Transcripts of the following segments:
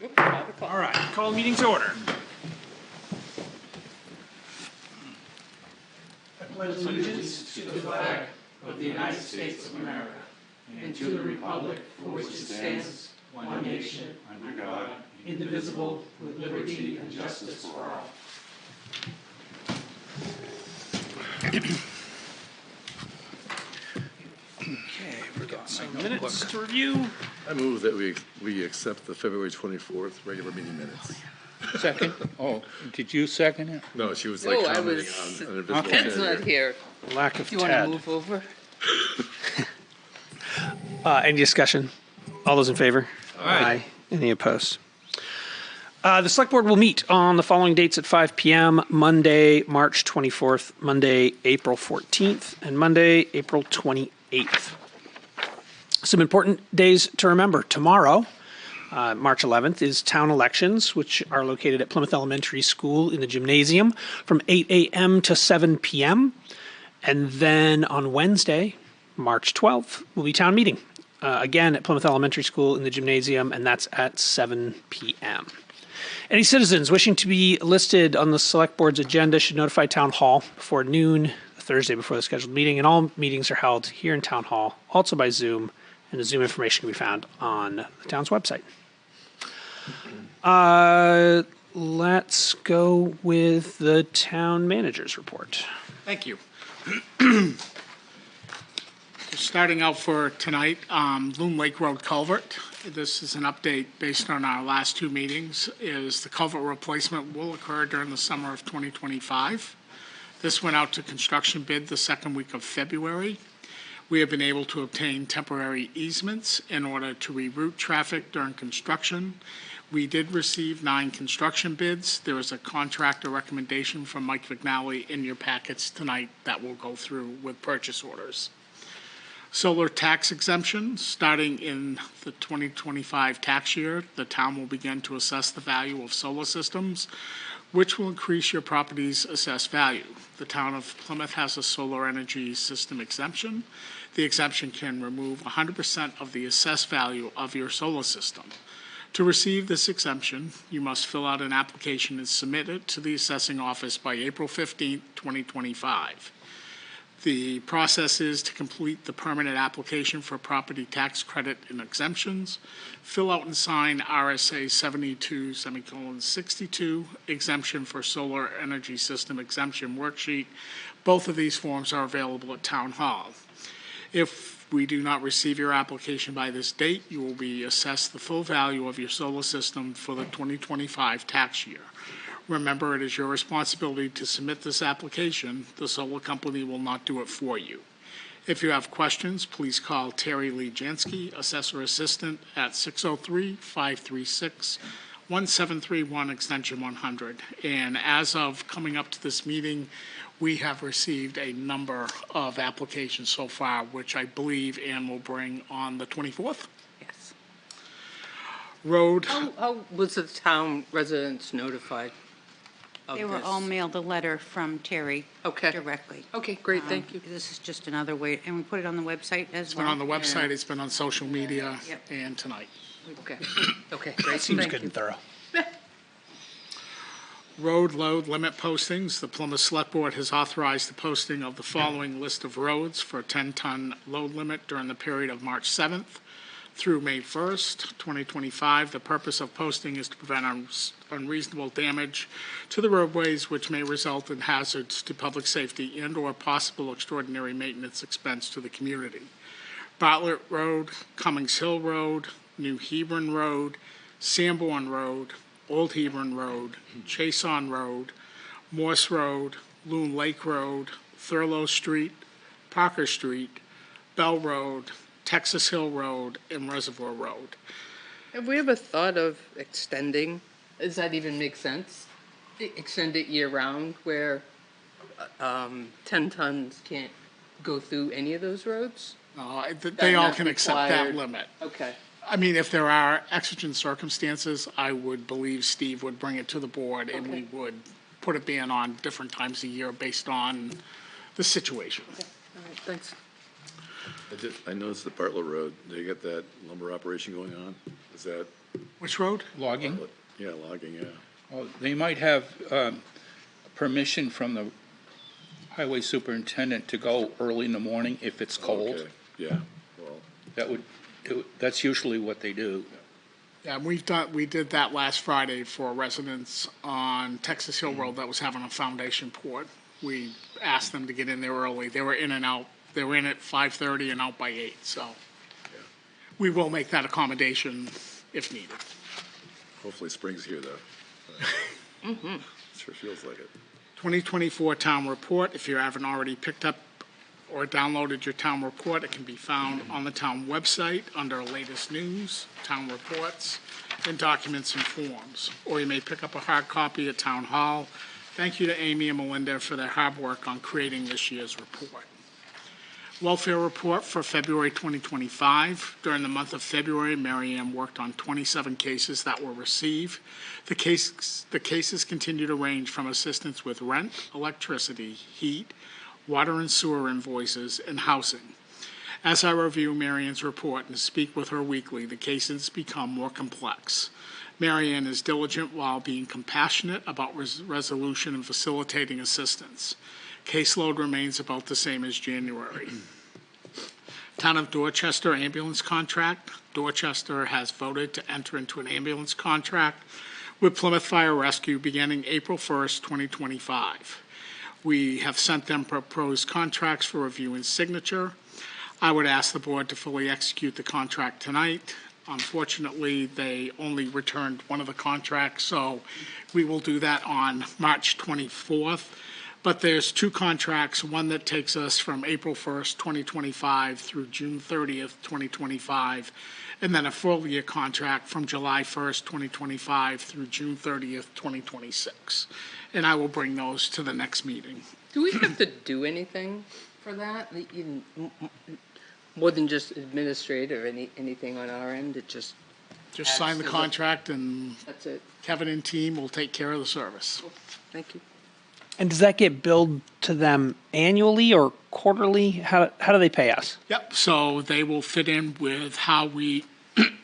All right, call meeting to order. I pledge allegiance to the flag of the United States of America and to the republic for which it stands, one nation, under God, indivisible, with liberty and justice for all. Okay, we've got some minutes to review. I move that we accept the February 24th regular meeting minutes. Second? Oh, did you second it? No, she was like Oh, I commenting was, on an invisible Ted's hand not here. here. Lack of Do you want to Ted. move over? Any discussion? All those in favor? Aye. Any opposed? The Select Board will meet on the following dates at 5 p.m. Monday, March 24th, Monday, April 14th, and Monday, April 28th. Some important days to remember. Tomorrow, March 11th, is town elections, which are located at Plymouth Elementary School in the gymnasium from 8 a.m. to 7 p.m. And then on Wednesday, March 12th, will be town meeting. Again, at Plymouth Elementary School in the gymnasium, and that's at 7 p.m. Any citizens wishing to be listed on the Select Board's agenda should notify Town Hall before noon, Thursday before the scheduled meeting, and all meetings are held here in Town Hall, also by Zoom, and the Zoom information can be found on the town's website. Let's go with the town manager's report. Thank you. Starting out for tonight, Loon Lake Road culvert. This is an update based on our last two meetings, is the culvert replacement will occur during the summer of 2025. This went out to construction bid the second week of February. We have been able to obtain temporary easements in order to reroute traffic during construction. We did receive 9 construction bids. There is a contractor recommendation from Mike McNally in your packets tonight that will go through with purchase orders. Solar tax exemption, starting in the 2025 tax year, the town will begin to assess the value of solar systems, which will increase your property's assessed value. The town of Plymouth has a solar energy system exemption. The exemption can remove 100% of the assessed value of your solar system. To receive this exemption, you must fill out an application and submit it to the assessing office by April 15, 2025. The process is to complete the permanent application for property tax credit and exemptions, fill out and sign RSA 72:62 exemption for solar energy system exemption worksheet. Both of these forms are available at Town Hall. If we do not receive your application by this date, you will be assessed the full value of your solar system for the 2025 tax year. Remember, it is your responsibility to submit this application. The solar company will not do it for you. If you have questions, please call Terry Lee Jansky, Assessor Assistant, at 603-536-1731, extension 100. And as of coming up to this meeting, we have received a number of applications so far, which I believe Ann will bring on the 24th. Yes. Road. How was the town residents notified of They were this? all mailed a letter from Terry Okay. directly. Okay, great, thank you. This is just another way, and we put it on the website as It's been well. on the website, it's been on social media, Yep. and tonight. Okay, okay, great, Seems thank good you. and thorough. Road load limit postings. The Plymouth Selectboard has authorized the posting of the following list of roads for a 10-ton load limit during the period of March 7th through May 1st, 2025. The purpose of posting is to prevent unreasonable damage to the roadways, which may result in hazards to public safety and/or possible extraordinary maintenance expense to the community. Bartlett Road, Cummings Hill Road, New Hebron Road, Sanborn Road, Old Hebron Road, Chason Road, Morse Road, Loon Lake Road, Thurlow Street, Parker Street, Bell Road, Texas Hill Road, and Reservoir Road. Have we ever thought of extending, does that even make sense? Extend it year-round where 10 tons can't go through any of those roads? They all not can accept that required. limit. Okay. I mean, if there are exigent circumstances, I would believe Steve would bring it to the board and we would put a ban on different times a year based on the situation. Okay, all right, thanks. I noticed the Bartlett Road, they got that lumber operation going on. Is that, Which road? Logging? yeah, logging, yeah. Oh, they might have permission from the highway superintendent to go early in the morning if it's cold. Okay, yeah, well, That's usually what they do. Yeah, we did that last Friday for residents on Texas Hill Road that was having a foundation poured. We asked them to get in there early. They were in and out. They were in at 5:30 and out by 8, so we will make that accommodation if needed. hopefully spring's here, though. Sure feels like it. 2024 Town Report, if you haven't already picked up or downloaded your town report, it can be found on the town website under Latest News, Town Reports, and Documents and Forms. Or you may pick up a hard copy at Town Hall. Thank you to Amy and Melinda for their hard work on creating this year's report. Welfare report for February 2025. During the month of February, Mary Ann worked on 27 cases that were received. The cases continue to range from assistance with rent, electricity, heat, water and sewer invoices, and housing. As I review Mary Ann's report and speak with her weekly, the cases become more complex. Mary Ann is diligent while being compassionate about resolution and facilitating assistance. Caseload remains about the same as January. Town of Dorchester ambulance contract. Dorchester has voted to enter into an ambulance contract with Plymouth Fire Rescue beginning April 1st, 2025. We have sent them proposed contracts for review and signature. I would ask the board to fully execute the contract tonight. Unfortunately, they only returned one of the contracts, so we will do that on March 24th. But there's two contracts, one that takes us from April 1st, 2025 through June 30th, 2025, and then a full-year contract from July 1st, 2025 through June 30th, 2026. And I will bring those to the next meeting. Do we have to do anything for that? More than just administrate or anything on our end? It just Sign the contract and that's it. Kevin and team will take care of the service. Thank you. And does that get billed to them annually or quarterly? How do they pay us? Yep, so they will fit in with how we,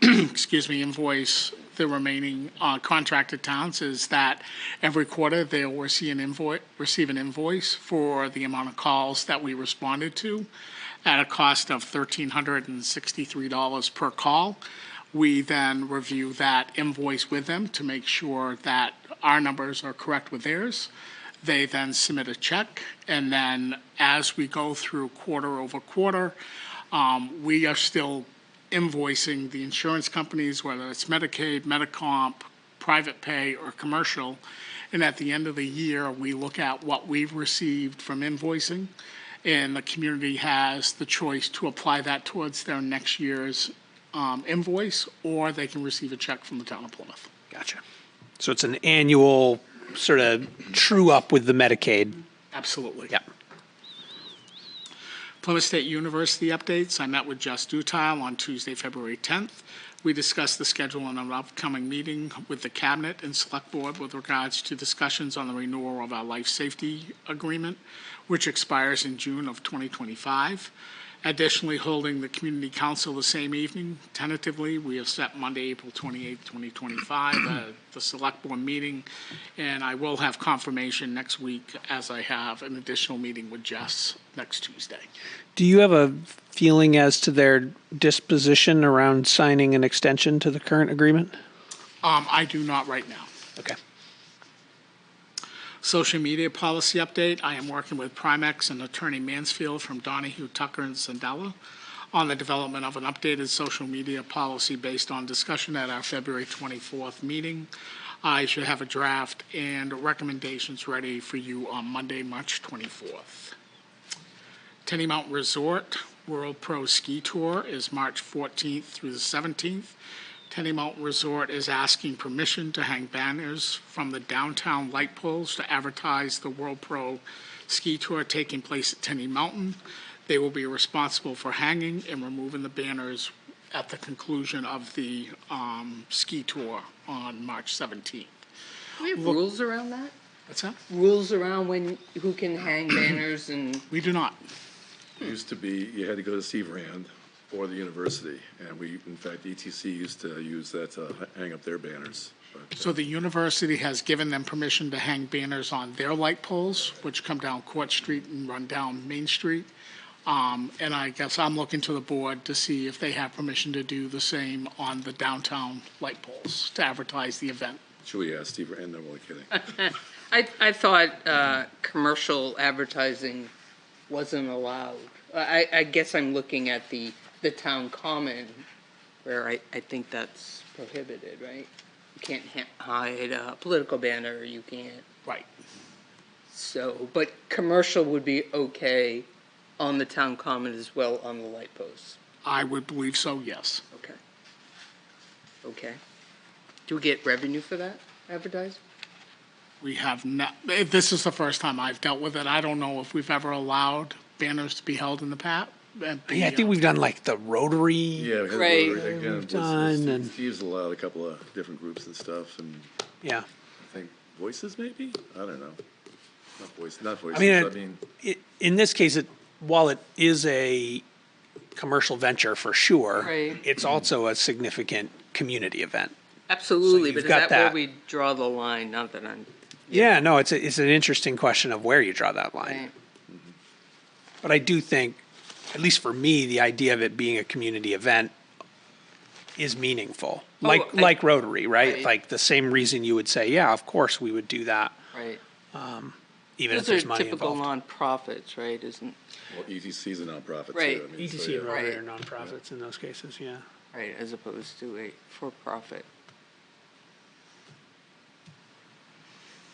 invoice the remaining contracted towns, is that every quarter they'll receive an invoice for the amount of calls that we responded to at a cost of $1,363 per call. We then review that invoice with them to make sure that our numbers are correct with theirs. They then submit a check, and then as we go through quarter over quarter, we are still invoicing the insurance companies, whether it's Medicaid, Medicomp, private pay, or commercial. And at the end of the year, we look at what we've received from invoicing, and the community has the choice to apply that towards their next year's invoice, or they can receive a check from the town of Plymouth. Gotcha. So it's an annual sort of true up with the Medicaid. Absolutely. Yep. Plymouth State University updates. I met with Jess Dutile on Tuesday, February 10th. We discussed the schedule and an upcoming meeting with the Cabinet and Select Board with regards to discussions on the renewal of our life safety agreement, which expires in June of 2025. Additionally, holding the Community Council the same evening. Tentatively, we have set Monday, April 28th, 2025, the Select Board meeting, and I will have confirmation next week as I have an additional meeting with Jess next Tuesday. Do you have a feeling as to their disposition around signing an extension to the current agreement? I do not right now. Okay. Social media policy update. I am working with Primex and Attorney Mansfield from Donahue, Tucker, and Sandella on the development of an updated social media policy based on discussion at our February 24th meeting. I should have a draft and recommendations ready for you on Monday, March 24th. Tenny Mountain Resort World Pro Ski Tour is March 14th through the 17th. Tenny Mountain Resort is asking permission to hang banners from the downtown light poles to advertise the World Pro Ski Tour taking place at Tenny Mountain. They will be responsible for hanging and removing the banners at the conclusion of the ski tour on March 17th. Do we have rules around that? What's that? Rules around who can hang banners and... We do not. It used to be, you had to go to Steve Rand or the university, and we, in fact, ETC used to use that to hang up their banners. But, So the university has given them permission to hang banners on their light poles, which come down Court Street and run down Main Street. And I guess I'm looking to the board to see if they have permission to do the same on the downtown light poles to advertise the event. should we ask Steve Rand? No, we're kidding. I thought commercial advertising wasn't allowed. I guess I'm looking at the town common, where I think that's prohibited, right? You can't hide a political banner, you can't. Right. So, but commercial would be okay on the town common as well on the light posts. I would believe so, yes. Okay. Okay. Do we get revenue for that advertising? We have not, this is the first time I've dealt with it. I don't know if we've ever allowed banners to be held in the past. Yeah, I think we've done like the Rotary. Yeah, we had Right. Rotary again. Done, and- Steve's allowed a couple of different groups and stuff, and Yeah. I think Voices maybe? I don't know. Not Voices, I mean, I mean, in this case, while it is a commercial venture for sure, Right. it's also a significant community event. Absolutely, you've but is got that where that. we draw the line? Not that I'm. Yeah, no, it's an interesting question of where you draw that line. Right. But I do think, at least for me, the idea of it being a community event is meaningful. Like Rotary, right? Right. Like the same reason you would say, yeah, of course we would do that, Right. even if Those there's are money typical involved. nonprofits, right? Isn't well, ETC's a nonprofit Right. too. I mean, ETC so, yeah. and Rotary Right. are nonprofits in those cases, yeah. right as opposed to a for-profit.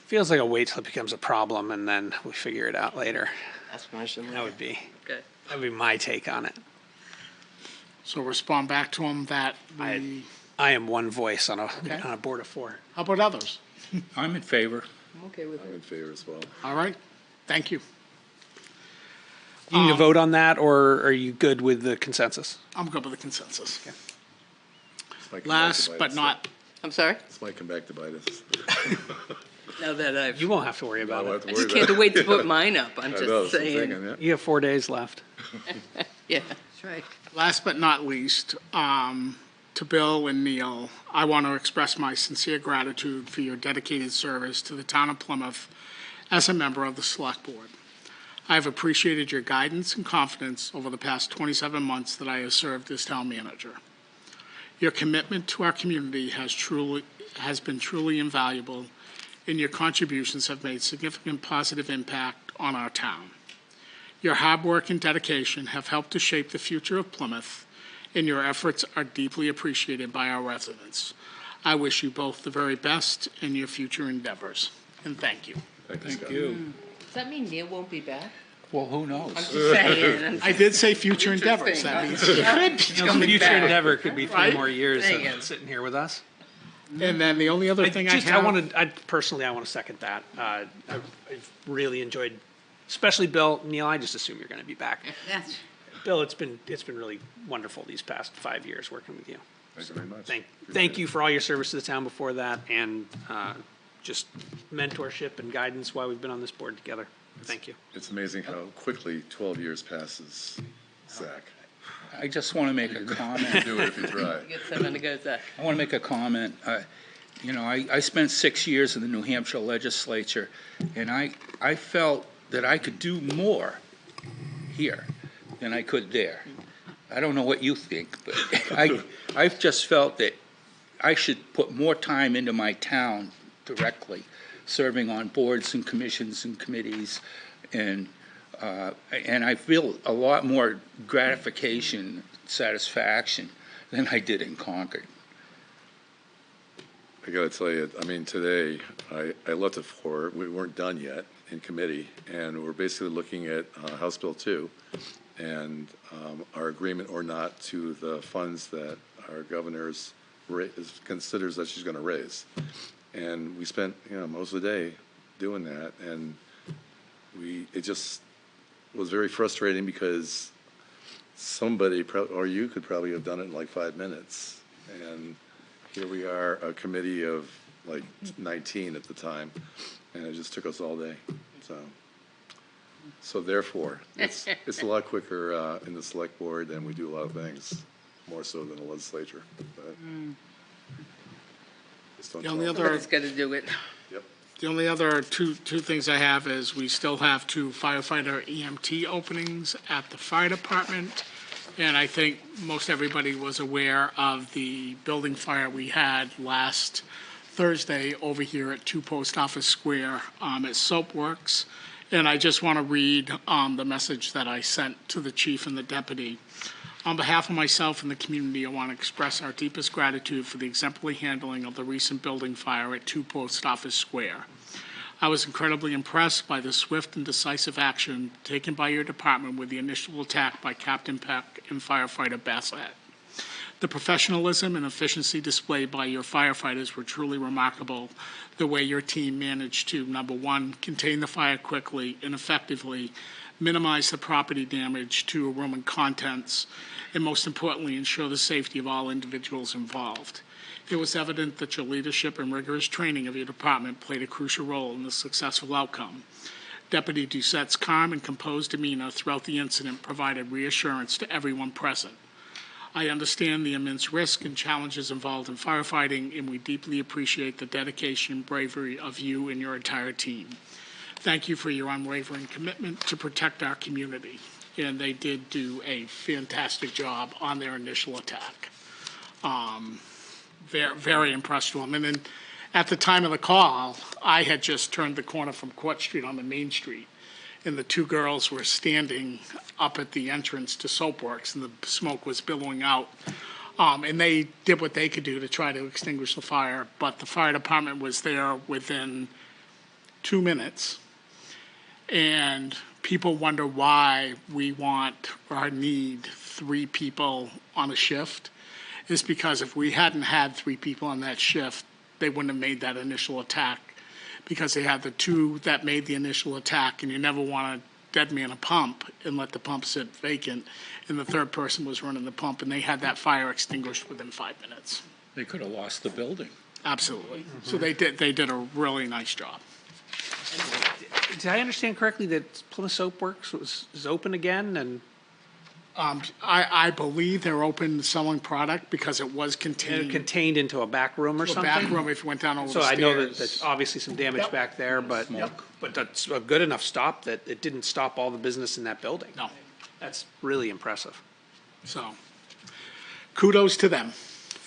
Feels like a wait till it becomes a problem and then we figure it out later. Explanation. That would be Okay. my take on it. So respond back to them that we, I am one voice on Okay. a board of four. how about others? I'm in favor. I'm okay with I'm it. in favor as well. All right, thank you. You need to vote on that, or are you good with the consensus? I'm good with the consensus. This might come back to Last bite but us. not, I'm sorry? This might come back to bite us. Now that I've. You won't have to worry I about won't it. have to I worry just about can't it. wait to put mine up. I'm I just know, that's what I'm saying. thinking, yeah. You have 4 days left. Yeah. That's right. last but not least, to Bill and Neil, I want to express my sincere gratitude for your dedicated service to the town of Plymouth as a member of the Select Board. I have appreciated your guidance and confidence over the past 27 months that I have served as town manager. Your commitment to our community has been truly invaluable, and your contributions have made significant positive impact on our town. Your hard work and dedication have helped to shape the future of Plymouth, and your efforts are deeply appreciated by our residents. I wish you both the very best in your future endeavors, and thank you. Thank you. Does that mean Neil won't be back? Well, who knows? I'm just saying. I did say future endeavors. That means he could be coming Future back. endeavor could be 3 Right? more years Dang of it. sitting here with us. And then the only other thing I have. I want to second that. I've really enjoyed, especially Bill, Neil. I just assume you're going to be back. That's, Bill, it's been really wonderful these past 5 years working with you. Thank you very much. Thank you for all your service to the town before that, and just mentorship and guidance while we've been on this board together. Thank you. It's amazing how quickly 12 years passes, Zach. I just want to make a You comment. do it if you try. Get 7 to go, Zach. I want to make a comment. I spent 6 years in the New Hampshire legislature, and I felt that I could do more here than I could there. I don't know what you think, but I've just felt that I should put more time into my town directly, serving on boards and commissions and committees, and I feel a lot more gratification, satisfaction than I did in Concord. I gotta tell you, I mean, today, I left at 4, we weren't done yet in committee, and we're basically looking at House Bill 2, and our agreement or not to the funds that our governor's considers that she's gonna raise. And we spent, most of the day doing that, and it just was very frustrating because somebody, or you could probably have done it in like 5 minutes. And here we are, a committee of like 19 at the time, and it just took us all day. So So therefore, it's a lot quicker in the select board, and we do a lot of things, more so than the legislature. But just don't The only tell them. other, Somebody's gotta do it. Yep. the only other two things I have is we still have 2 firefighter EMT openings at the fire department. And I think most everybody was aware of the building fire we had last Thursday over here at 2 Post Office Square at Soapworks. And I just want to read the message that I sent to the chief and the deputy. On behalf of myself and the community, I want to express our deepest gratitude for the exemplary handling of the recent building fire at 2 Post Office Square. I was incredibly impressed by the swift and decisive action taken by your department with the initial attack by Captain Peck and firefighter Bassett. The professionalism and efficiency displayed by your firefighters were truly remarkable. The way your team managed to, number one, contain the fire quickly and effectively, minimize the property damage to a room and contents, and most importantly, ensure the safety of all individuals involved. It was evident that your leadership and rigorous training of your department played a crucial role in the successful outcome. Deputy Doucette's calm and composed demeanor throughout the incident provided reassurance to everyone present. I understand the immense risk and challenges involved in firefighting, and we deeply appreciate the dedication and bravery of you and your entire team. Thank you for your unwavering commitment to protect our community. And they did do a fantastic job on their initial attack. Very, very impressed with them. And then at the time of the call, I had just turned the corner from Court Street on the Main Street, and the 2 girls were standing up at the entrance to Soapworks, and the smoke was billowing out. And they did what they could do to try to extinguish the fire, but the fire department was there within 2 minutes. And people wonder why we want or need 3 people on a shift. Is because if we hadn't had 3 people on that shift, they wouldn't have made that initial attack, because they had the 2 that made the initial attack, and you never want to dead man a pump and let the pump sit vacant, and the 3rd person was running the pump, and they had that fire extinguished within 5 minutes. They could have lost the building. Absolutely. So they did a really nice job. Did I understand correctly that Plymouth Soapworks is open again? And I believe they're open to selling product because it was contained. contained into a back room or The something? back room, if you went down over So the I stairs. know that there's obviously some damage back there, but that's a good enough stop that it didn't stop all the business in that building. No. That's really impressive, So kudos to them.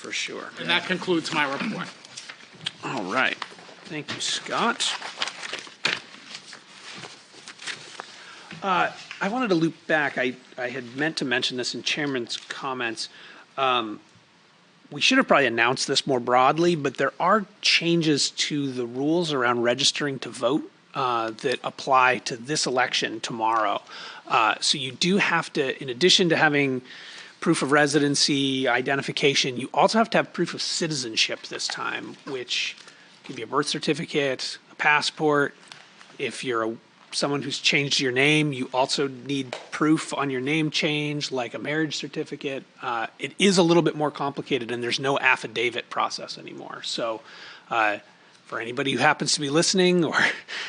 for sure. And that concludes my report. All right. Thank you, Scott. I wanted to loop back. I had meant to mention this in Chairman's comments. We should have probably announced this more broadly, but there are changes to the rules around registering to vote that apply to this election tomorrow. So you do have to, in addition to having proof of residency, identification, you also have to have proof of citizenship this time, which could be a birth certificate, a passport. If you're someone who's changed your name, you also need proof on your name change, like a marriage certificate. It is a little bit more complicated, and there's no affidavit process anymore. So for anybody who happens to be listening, or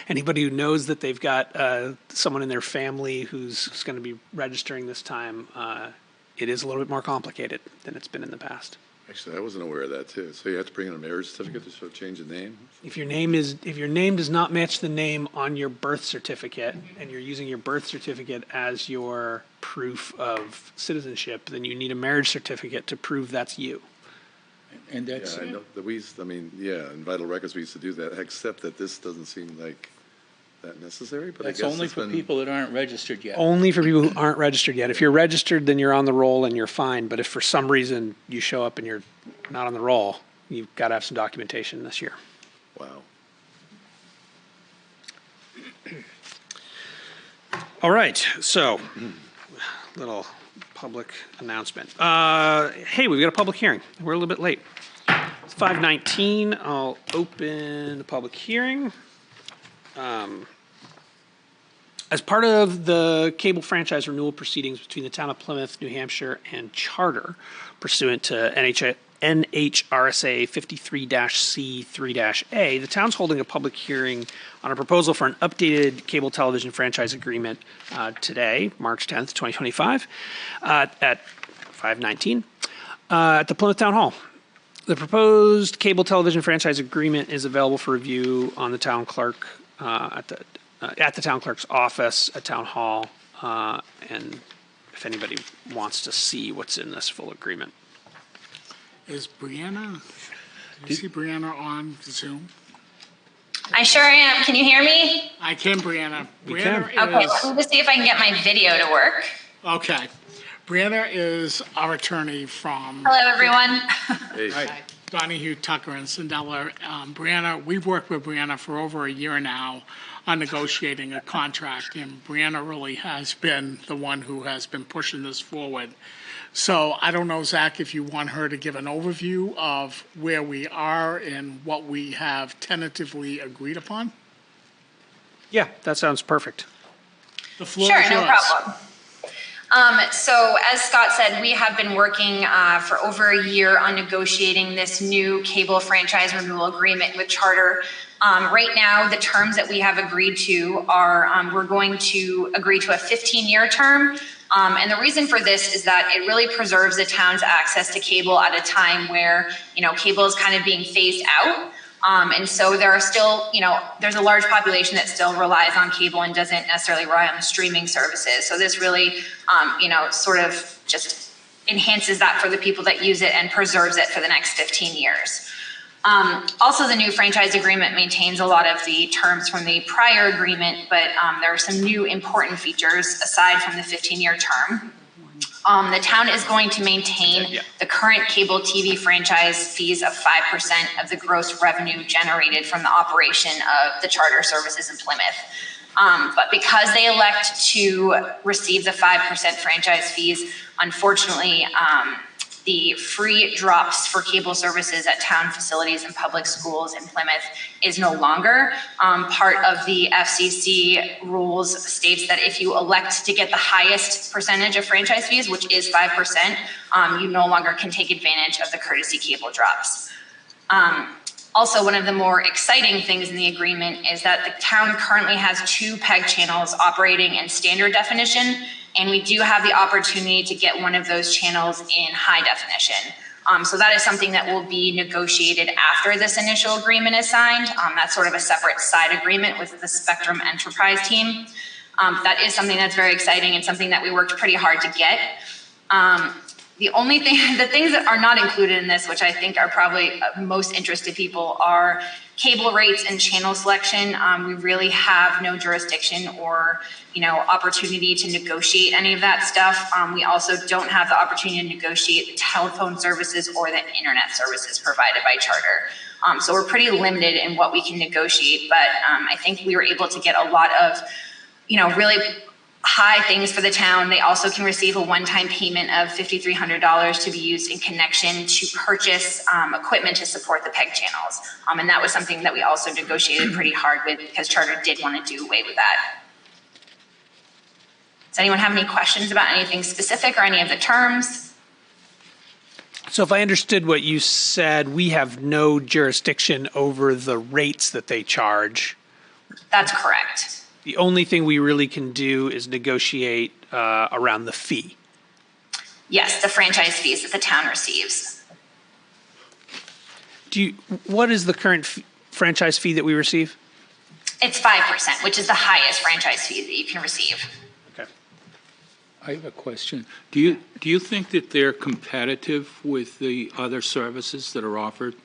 anybody who knows that they've got someone in their family who's going to be registering this time, it is a little bit more complicated than it's been in the past. Actually, I wasn't aware of that, too. So you have to bring in a marriage certificate to show change of name? If your name does not match the name on your birth certificate, and you're using your birth certificate as your proof of citizenship, then you need a marriage certificate to prove that's you. And that's, Yeah, I know, in Vital Records, we used to do that, except that this doesn't seem like that necessary, but I that's guess only it's for been. people that aren't registered yet. Only for people who aren't registered yet. If you're registered, then you're on the roll and you're fine. But if for some reason you show up and you're not on the roll, you've got to have some documentation this year. Wow. All right, so little public announcement. Hey, we've got a public hearing. We're a little bit late. It's 5:19. I'll open the public hearing. As part of the cable franchise renewal proceedings between the town of Plymouth, New Hampshire, and Charter pursuant to NHRSA 53-C3-A, the town's holding a public hearing on a proposal for an updated cable television franchise agreement today, March 10th, 2025, at 5:19 at the Plymouth Town Hall. The proposed cable television franchise agreement is available for review on the town clerk at the town clerk's office at Town Hall, and if anybody wants to see what's in this full agreement. Is Brianna, do you see Brianna on Zoom? I sure am. Can you hear me? I can, Brianna. You Brianna can. Okay, is, let me just see if I can get my video to work. okay. Brianna is our attorney from Hello, everyone. Hey, Donahue, Tucker, and Sandella. Brianna, we've worked with Brianna for over a year now on negotiating a contract, and Brianna really has been the one who has been pushing this forward. So I don't know, Zach, if you want her to give an overview of where we are and what we have tentatively agreed upon? Yeah, that sounds perfect. The floor Sure, is no yours. problem. So as Scott said, we have been working for over a year on negotiating this new cable franchise renewal agreement with Charter. Right now, the terms that we have agreed to are we're going to agree to a 15-year term. And the reason for this is that it really preserves the town's access to cable at a time where, cable is kind of being phased out. And so there are still, there's a large population that still relies on cable and doesn't necessarily rely on the streaming services. So this really, sort of just enhances that for the people that use it and preserves it for the next 15 years. Also, the new franchise agreement maintains a lot of the terms from the prior agreement, but there are some new important features aside from the 15-year term. The town is going to maintain the current cable TV franchise fees of 5% of the gross revenue generated from the operation of the charter services in Plymouth. But because they elect to receive the 5% franchise fees, unfortunately, the free drops for cable services at town facilities and public schools in Plymouth is no longer. Part of the FCC rules states that if you elect to get the highest percentage of franchise fees, which is 5%, you no longer can take advantage of the courtesy cable drops. Also, one of the more exciting things in the agreement is that the town currently has 2 PEG channels operating in standard definition, and we do have the opportunity to get one of those channels in high definition. So that is something that will be negotiated after this initial agreement is signed. That's sort of a separate side agreement with the Spectrum Enterprise team. That is something that's very exciting and something that we worked pretty hard to get. The things that are not included in this, which I think are probably most interested people, are cable rates and channel selection. We really have no jurisdiction or, opportunity to negotiate any of that stuff. We also don't have the opportunity to negotiate the telephone services or the internet services provided by Charter. So we're pretty limited in what we can negotiate, but I think we were able to get a lot of, really high things for the town. They also can receive a one-time payment of $5,300 to be used in connection to purchase equipment to support the PEG channels. And that was something that we also negotiated pretty hard with because Charter did want to do away with that. Does anyone have any questions about anything specific or any of the terms? So if I understood what you said, we have no jurisdiction over the rates that they charge. That's correct. The only thing we really can do is negotiate around the fee. Yes, the franchise fees that the town receives. What is the current franchise fee that we receive? It's 5%, which is the highest franchise fee that you can receive. Okay. I have a question. Do you think that they're competitive with the other services that are offered?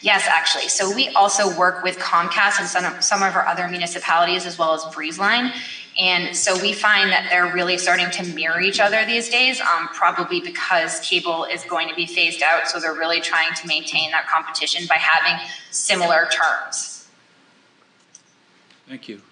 Yes, actually. So we also work with Comcast and some of our other municipalities as well as BreezeLine. And so we find that they're really starting to mirror each other these days, probably because cable is going to be phased out. So they're really trying to maintain that competition by having similar terms. Thank you.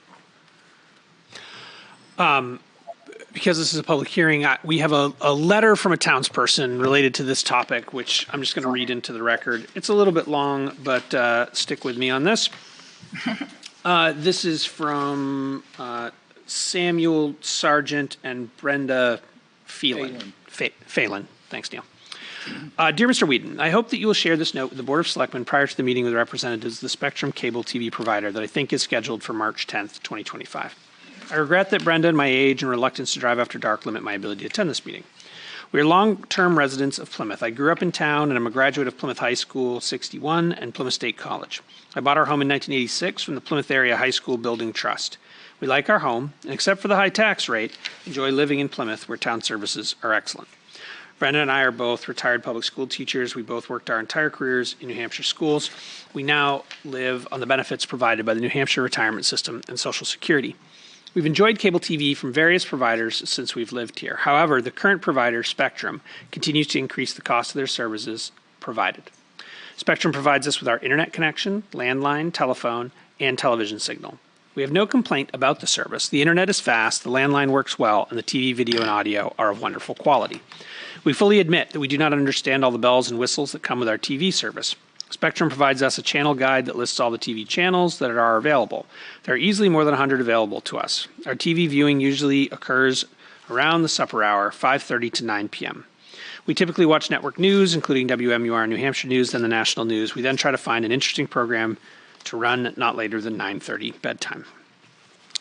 Because this is a public hearing, we have a letter from a townsperson related to this topic, which I'm just going to read into the record. It's a little bit long, but stick with me on this. This is from Samuel Sargent and Brenda Phelan. Thanks, Neil. Dear Mr. Whedon, I hope that you will share this note with the Board of Selectmen prior to the meeting with representatives of the Spectrum Cable TV provider that I think is scheduled for March 10th, 2025. I regret that Brenda and my age and reluctance to drive after dark limit my ability to attend this meeting. We are long-term residents of Plymouth. I grew up in town and I'm a graduate of Plymouth High School 61 and Plymouth State College. I bought our home in 1986 from the Plymouth Area High School Building Trust. We like our home, and except for the high tax rate, enjoy living in Plymouth where town services are excellent. Brenda and I are both retired public school teachers. We both worked our entire careers in New Hampshire schools. We now live on the benefits provided by the New Hampshire retirement system and Social Security. We've enjoyed cable TV from various providers since we've lived here. However, the current provider, Spectrum, continues to increase the cost of their services provided. Spectrum provides us with our internet connection, landline, telephone, and television signal. We have no complaint about the service. The internet is fast, the landline works well, and the TV, video, and audio are of wonderful quality. We fully admit that we do not understand all the bells and whistles that come with our TV service. Spectrum provides us a channel guide that lists all the TV channels that are available. There are easily more than 100 available to us. Our TV viewing usually occurs around the supper hour, 5:30 to 9 p.m. We typically watch network news, including WMUR New Hampshire News, then the national news. We then try to find an interesting program to run not later than 9:30 bedtime.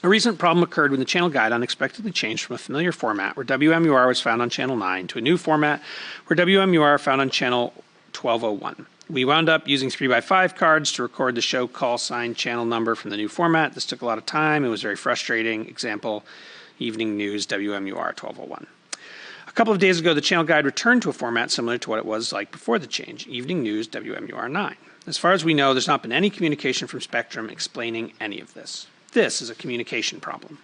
A recent problem occurred when the channel guide unexpectedly changed from a familiar format where WMUR was found on channel 9 to a new format where WMUR found on channel 1201. We wound up using 3x5 cards to record the show call sign channel number from the new format. This took a lot of time. It was very frustrating. Example, evening news, WMUR 1201. A couple of days ago, the channel guide returned to a format similar to what it was like before the change, evening news, WMUR 9. As far as we know, there's not been any communication from Spectrum explaining any of this. This is a communication problem.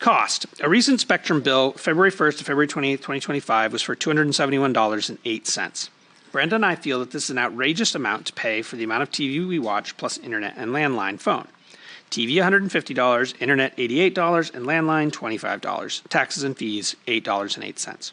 Cost. A recent Spectrum bill, February 1st to February 28th, 2025, was for $271.08. Brenda and I feel that this is an outrageous amount to pay for the amount of TV we watch plus internet and landline phone. TV $150, internet $88, and landline $25. Taxes and fees $8.08.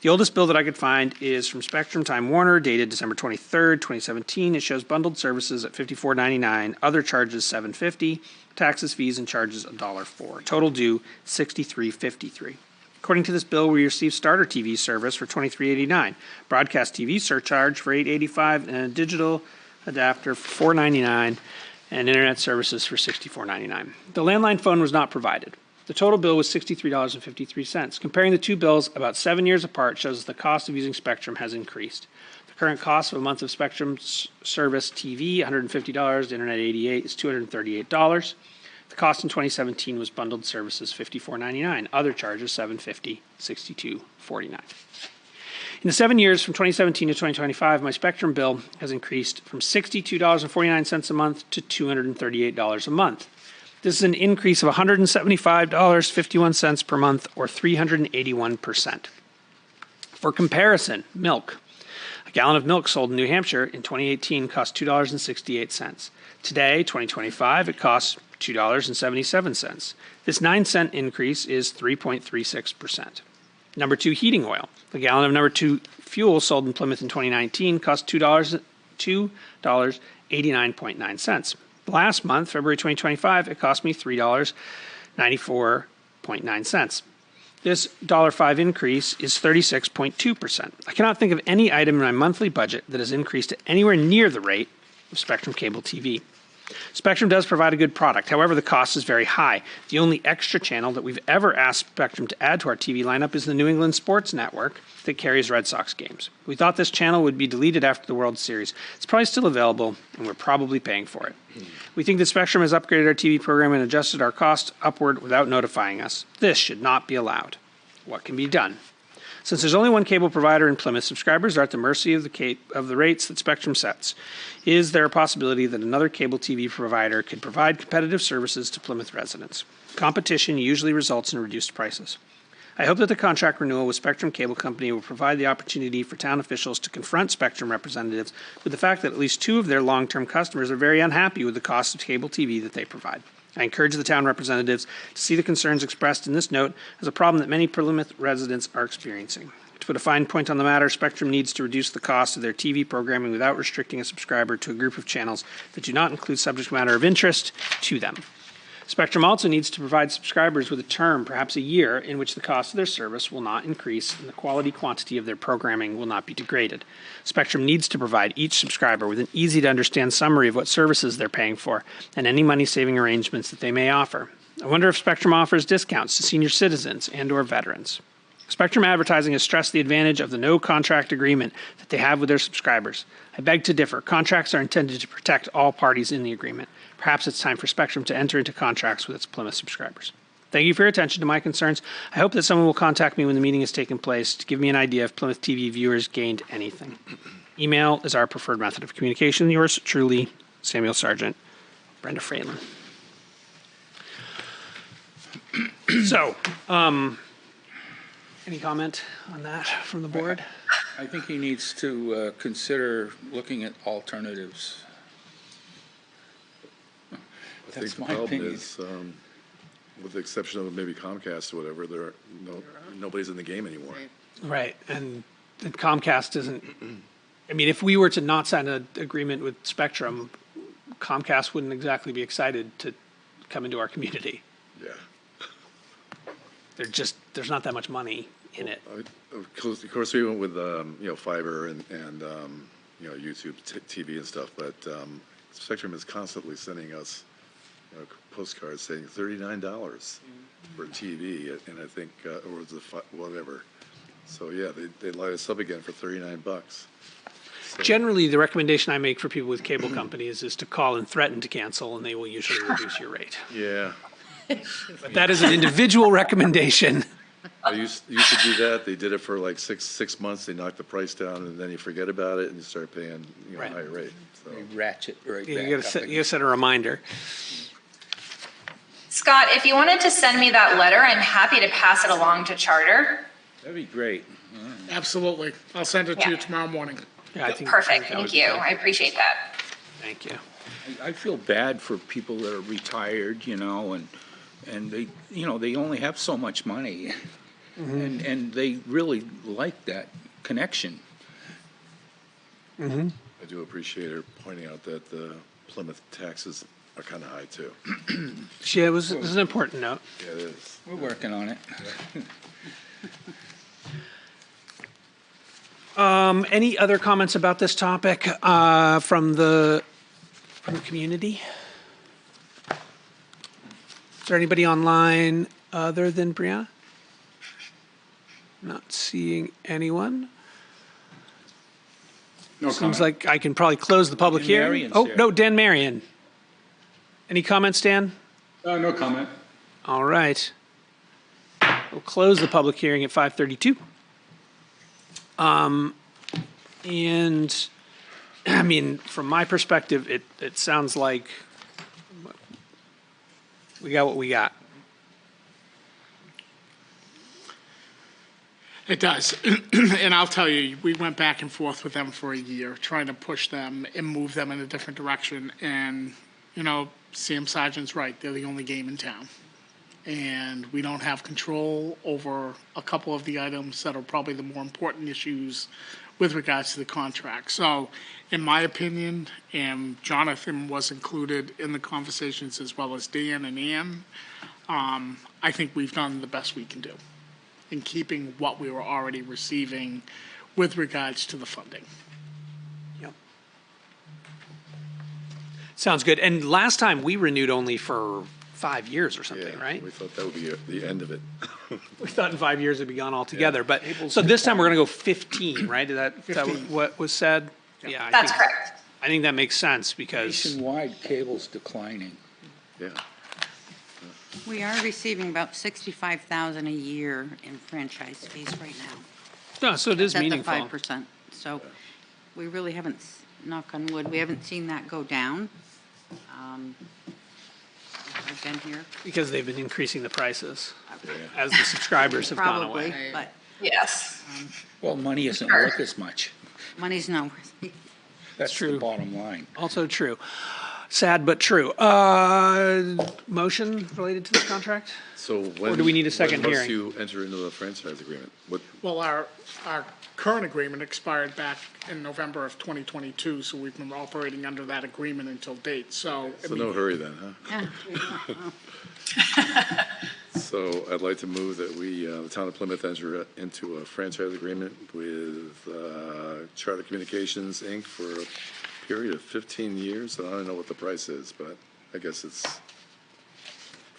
The oldest bill that I could find is from Spectrum Time Warner, dated December 23rd, 2017. It shows bundled services at $54.99, other charges $7.50, taxes, fees, and charges $1.04. Total due $63.53. According to this bill, we received starter TV service for $23.89, broadcast TV surcharge for $8.85, and a digital adapter for $4.99, and internet services for $64.99. The landline phone was not provided. The total bill was $63.53. Comparing the two bills about 7 years apart shows that the cost of using Spectrum has increased. The current cost of a month of Spectrum service TV, $150, internet $88, is $238. The cost in 2017 was bundled services $54.99, other charges $7.50, $62.49. In the 7 years from 2017 to 2025, my Spectrum bill has increased from $62.49 a month to $238 a month. This is an increase of $175.51 per month, or 381%. For comparison, milk. A gallon of milk sold in New Hampshire in 2018 cost $2.68. Today, 2025, it costs $2.77. This 9-cent increase is 3.36%. Number 2 heating oil. A gallon of number 2 fuel sold in Plymouth in 2019 cost $2.89.9. Last month, February 2025, it cost me $3.94.9. This $1.05 increase is 36.2%. I cannot think of any item in my monthly budget that has increased at anywhere near the rate of Spectrum Cable TV. Spectrum does provide a good product. However, the cost is very high. The only extra channel that we've ever asked Spectrum to add to our TV lineup is the New England Sports Network that carries Red Sox games. We thought this channel would be deleted after the World Series. It's probably still available, and we're probably paying for it. We think that Spectrum has upgraded our TV program and adjusted our cost upward without notifying us. This should not be allowed. What can be done? Since there's only one cable provider in Plymouth, subscribers are at the mercy of the rates that Spectrum sets. Is there a possibility that another cable TV provider could provide competitive services to Plymouth residents? Competition usually results in reduced prices. I hope that the contract renewal with Spectrum Cable Company will provide the opportunity for town officials to confront Spectrum representatives with the fact that at least 2 of their long-term customers are very unhappy with the cost of cable TV that they provide. I encourage the town representatives to see the concerns expressed in this note as a problem that many Plymouth residents are experiencing. To put a fine point on the matter, Spectrum needs to reduce the cost of their TV programming without restricting a subscriber to a group of channels that do not include subject matter of interest to them. Spectrum also needs to provide subscribers with a term, perhaps a year, in which the cost of their service will not increase and the quality quantity of their programming will not be degraded. Spectrum needs to provide each subscriber with an easy-to-understand summary of what services they're paying for and any money-saving arrangements that they may offer. I wonder if Spectrum offers discounts to senior citizens and/or veterans. Spectrum Advertising has stressed the advantage of the no-contract agreement that they have with their subscribers. I beg to differ. Contracts are intended to protect all parties in the agreement. Perhaps it's time for Spectrum to enter into contracts with its Plymouth subscribers. Thank you for your attention to my concerns. I hope that someone will contact me when the meeting has taken place to give me an idea if Plymouth TV viewers gained anything. Email is our preferred method of communication. Yours truly, Samuel Sargent, Brenda Fralin. So, any comment on that from the board? I think he needs to consider looking at alternatives. I think That's the my problem opinion. is, with the exception of maybe Comcast or whatever, nobody's in the game anymore. Right, and Comcast isn't, I mean, if we were to not sign an agreement with Spectrum, Comcast wouldn't exactly be excited to come into our community. Yeah. There's not that much money in it. Of course, we went with, fiber and YouTube TV and stuff, but Spectrum is constantly sending us postcards saying $39 for TV, and I think, or whatever. So, yeah, they light us up again for $39. So, Generally, the recommendation I make for people with cable companies is to call and threaten to cancel, and they will usually reduce your rate. yeah. But that is an individual recommendation. I used to do that. They did it for like six months. They knocked the price down, and then you forget about it, and you start paying Right. a higher rate. So. They ratchet right You back gotta up set, again. you gotta set a reminder. Scott, if you wanted to send me that letter, I'm happy to pass it along to Charter. That'd be great. Absolutely. I'll send it to you Yeah. tomorrow morning. Yeah, I think Perfect, that would thank be you. good. I appreciate that. Thank you. I feel bad for people that are retired, and they, they only have so much money. And they really like that connection. I do appreciate her pointing out that the Plymouth taxes are kind of high too. Yeah, it was an important note. Yeah, it is. We're working on it. Any other comments about this topic from the community? Is there anybody online other than Brianna? Not seeing anyone. No Seems comment. like I can probably close the public Dan hearing. Marion's Oh, here. no, Dan Marion. Any comments, Dan? No comment. All right. We'll close the public hearing at 5:32. And, I mean, from my perspective, it sounds like we got what we got. It does. And I'll tell you, we went back and forth with them for a year, trying to push them and move them in a different direction. And, Sam Sargent's right. They're the only game in town. And we don't have control over a couple of the items that are probably the more important issues with regards to the contract. So, in my opinion, and Jonathan was included in the conversations as well as Dan and Ann, I think we've done the best we can do in keeping what we were already receiving with regards to the funding. Yep. Sounds good. And last time we renewed only for 5 years or something, Yeah, right? we thought that would be the end of it. We thought in 5 years it'd be gone altogether. But so this time we're going to go 15, right? Is that 15. what was said? Yeah, That's correct. I think that makes sense because Nationwide, cable's declining. Yeah. We are receiving about $65,000 a year in franchise fees right now. no, so it is At the meaningful. 5%. So we really haven't, knock on wood, we haven't seen that go down. I've been here, Because they've been increasing the prices as the subscribers have gone probably, away. but Yes. Well, money isn't Sure. worth as much. money's not worth it. That's true. the bottom line. Also true. Sad but true. Motion related to this contract? So when? Or do we need a second when hearing? must you enter into the franchise agreement? What, Well, our current agreement expired back in November of 2022, so we've been operating under that agreement until date, so. I so mean, no hurry then, huh? So I'd like to move that we, the town of Plymouth enter into a franchise agreement with Charter Communications, Inc. for a period of 15 years. I don't know what the price is, but I guess it's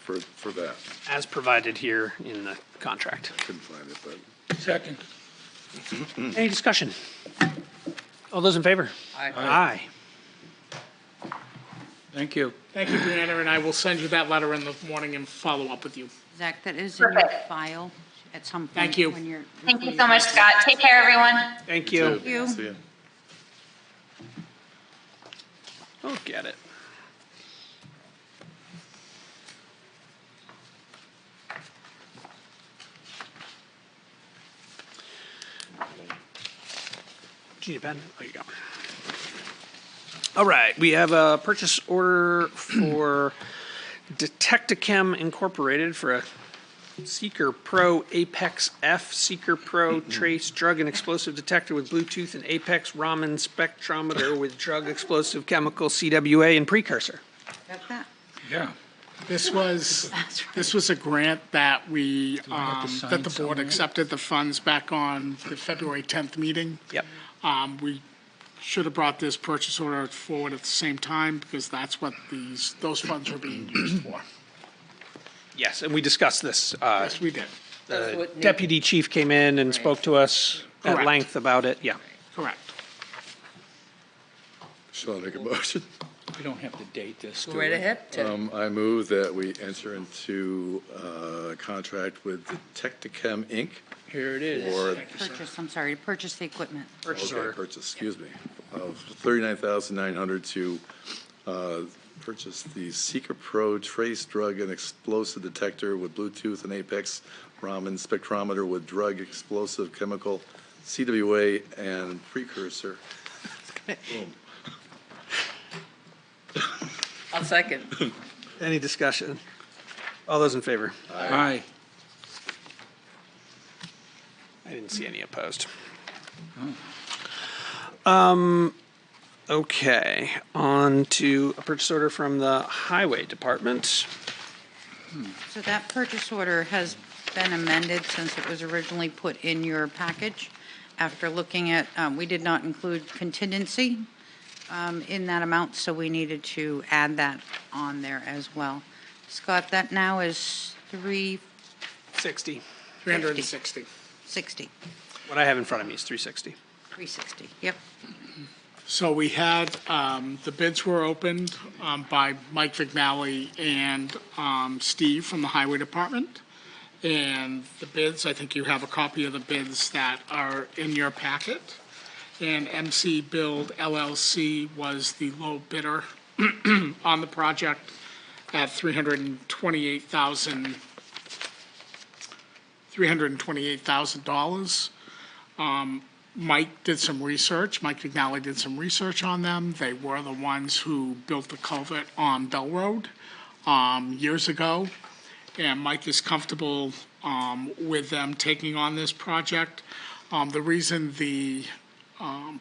for that. As provided here in the contract. Couldn't find it, but Second. Any discussion? All those in favor? Aye. Thank you. Thank you, Brianna, and I will send you that letter in the morning and follow up with you. Zach, that is in your Perfect. file at some point. Thank you. when you're- Thank you so much, Scott. Take care, everyone. Thank you. you. See ya. Oh, get it. Do you need a pen? Oh, you go. All right, we have a purchase order for Detectichem Incorporated for a Seeker Pro Apex F Seeker Pro Trace Drug and Explosive Detector with Bluetooth and Apex Raman Spectrometer with Drug Explosive Chemical CWA and Precursor. Got that? Yeah. This was That's This was a grant that we, have to sign that the board somewhere? accepted the funds back on the February 10th meeting. Yep. We should have brought this purchase order forward at the same time because that's what those funds were being used for. Yes, and we discussed this. Yes, we did. That's The what Nick- deputy chief came in and spoke to us at Correct. length about it. Yeah. Correct. Shall I make a motion? We don't have to date this, do Go we? right ahead, Tim. I move that we enter into a contract with Detectichem, Inc. Here it is. for Purchase the equipment. Purchase Okay, order. purchase, excuse me, of $39,900 to purchase the Seeker Pro Trace Drug and Explosive Detector with Bluetooth and Apex Raman Spectrometer with Drug Explosive Chemical CWA and Precursor. Boom. I'll second. Any discussion? All those in favor? Aye. I didn't see any opposed. Oh. Okay, on to a purchase order from the Highway Department. So that purchase order has been amended since it was originally put in your package. After looking at, we did not include contingency in that amount, so we needed to add that on there as well. Scott, that now is 60. 360. 360, What I have in front of me is 360. 360, yep. So we had, the bids were opened by Mike Vignali and Steve from the Highway Department. And the bids, I think you have a copy of the bids that are in your packet. And MC Build LLC was the low bidder on the project at $328,000. Mike did some research. Mike Vignali did some research on them. They were the ones who built the culvert on Bell Road years ago. And Mike is comfortable with them taking on this project. The reason the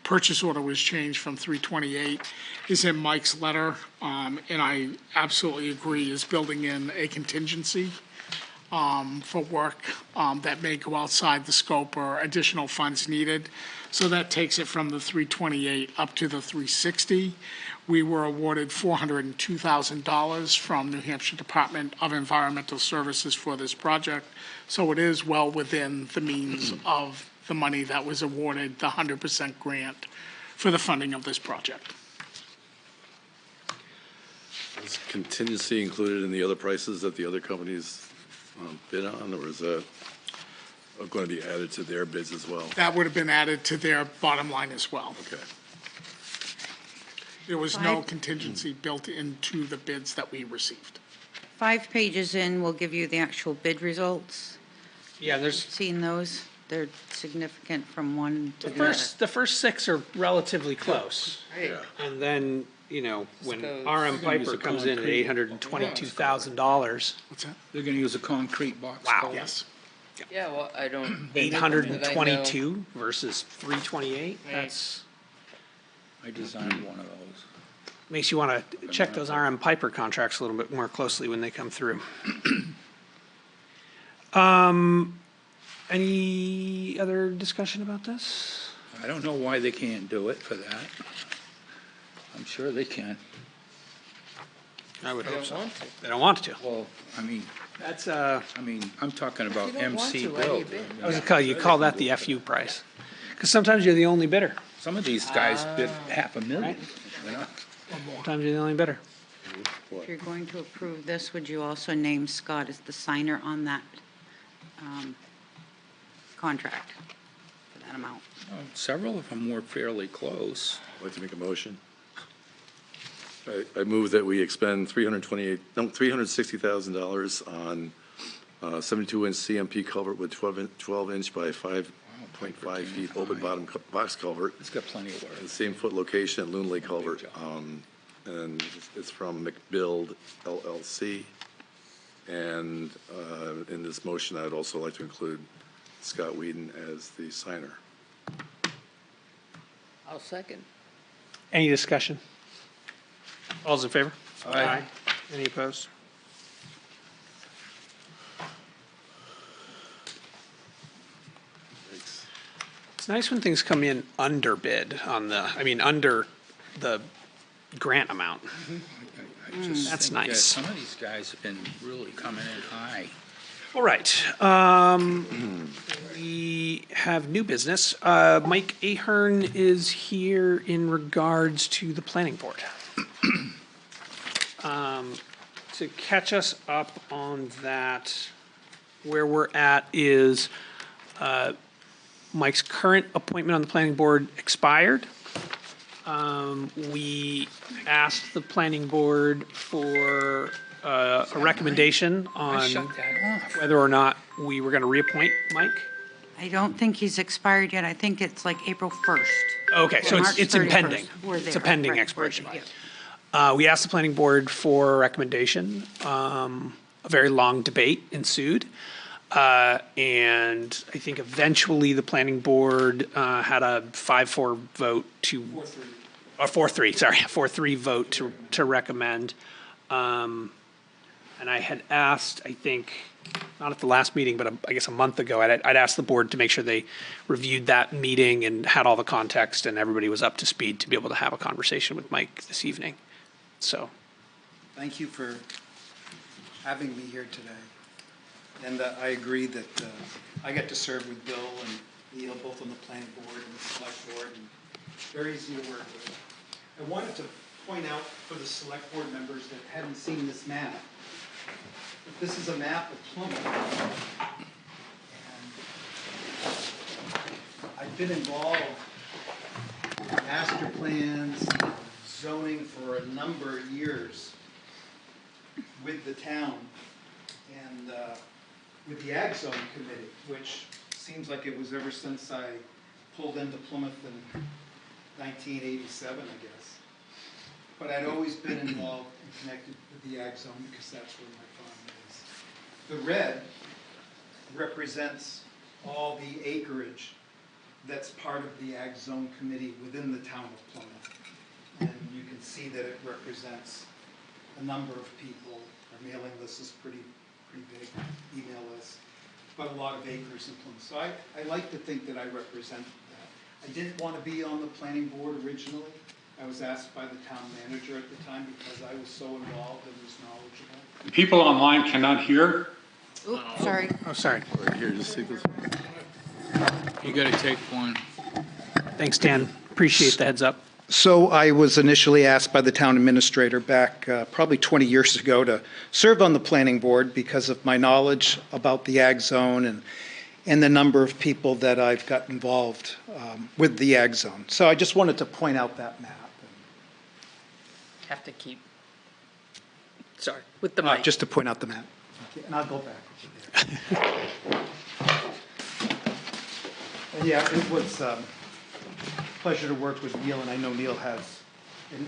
purchase order was changed from 328 is in Mike's letter, and I absolutely agree, is building in a contingency for work that may go outside the scope or additional funds needed. So that takes it from the 328 up to the 360. We were awarded $402,000 from New Hampshire Department of Environmental Services for this project. So it is well within the means of the money that was awarded, the 100% grant for the funding of this project. Is contingency included in the other prices that the other companies bid on, or is that going to be added to their bids as well? That would have been added to their bottom line as well. Okay. There was no contingency built into the bids that we received. 5 pages in will give you the actual bid results. Yeah, there's Seen those? they're significant from one to The the other. first 6 are relatively close. Right. And then, when goes- RM They're gonna use Piper a comes in at concrete $822,000, What's that? They're gonna use a concrete box Wow. culvert. Yes. Yeah, well, I don't. 822 versus 328, Right. that's, I designed one of those. makes you want to check those RM Piper contracts a little bit more closely when they come through. Any other discussion about this? I don't know why they can't do it for that. I'm sure they can. I would I hope don't so. want to. They don't want to. Well, I mean, That's, I'm talking about If you don't want MC to, why do you build. bid? I was gonna call, you call that the FU price. Because sometimes you're the only bidder. Some of these guys bid $500,000, you know? Sometimes you're the only bidder. If you're going to approve this, would you also name Scott as the signer on that contract for that amount? Several of them were fairly close. I'd like to make a motion. I move that we expend $360,000 on 72-inch CMP culvert with 12-inch by 5.5 feet open bottom box culvert. It's got plenty of work. The same foot location at Loon Lake Culvert. And it's from McBuild LLC. And in this motion, I'd also like to include Scott Whedon as the signer. I'll second. Any discussion? All's in favor? Aye. Any opposed? Thanks. It's nice when things come in under bid under the grant amount. I just That's think, nice. some of these guys have been really coming in high. All right, we have new business. Mike Ahern is here in regards to the planning board. To catch us up on that, where we're at is, Mike's current appointment on the planning board expired. We asked the planning board for a recommendation I shut on that off. whether or not we were going to reappoint Mike. I don't think he's expired yet. I think it's like April 1st. Okay, so March it's 31st. impending. We're It's a there. pending Right, we're expiration. there, yeah. We asked the planning board for a recommendation. A very long debate ensued. And I think eventually the planning board had a 5-4 vote to. 4-3, sorry, 4-3 vote to recommend. And I had asked, I think, not at the last meeting, but I guess a month ago, I'd asked the board to make sure they reviewed that meeting and had all the context and everybody was up to speed to be able to have a conversation with Mike this evening. So, Thank you for having me here today. And I agree that I get to serve with Bill and Neil, both on the planning board and the select board, and very easy to work with. I wanted to point out for the select board members that hadn't seen this map, that this is a map of Plymouth. And I've been involved in master plans, zoning for a number of years with the town and with the Ag Zone Committee, which seems like it was ever since I pulled into Plymouth in 1987, I guess. But I'd always been involved and connected with the Ag Zone because that's where my farm is. The red represents all the acreage that's part of the Ag Zone Committee within the town of Plymouth. And you can see that it represents a number of people. Our mailing list is pretty big, email list, but a lot of acres in Plymouth. So I like to think that I represent that. I didn't want to be on the planning board originally. I was asked by the town manager at the time because I was so involved and was knowledgeable. People online cannot hear. Oops, sorry. oh, sorry. Right here, just take this. You gotta take one. Thanks, Dan. Appreciate the heads up. So I was initially asked by the town administrator back probably 20 years ago to serve on the planning board because of my knowledge about the Ag Zone and the number of people that I've got involved with the Ag Zone. So I just wanted to point out that map. Have to keep. Sorry, with the mic. Just to point out the map. And I'll go back over there. And yeah, it was a pleasure to work with Neil, and I know Neil has,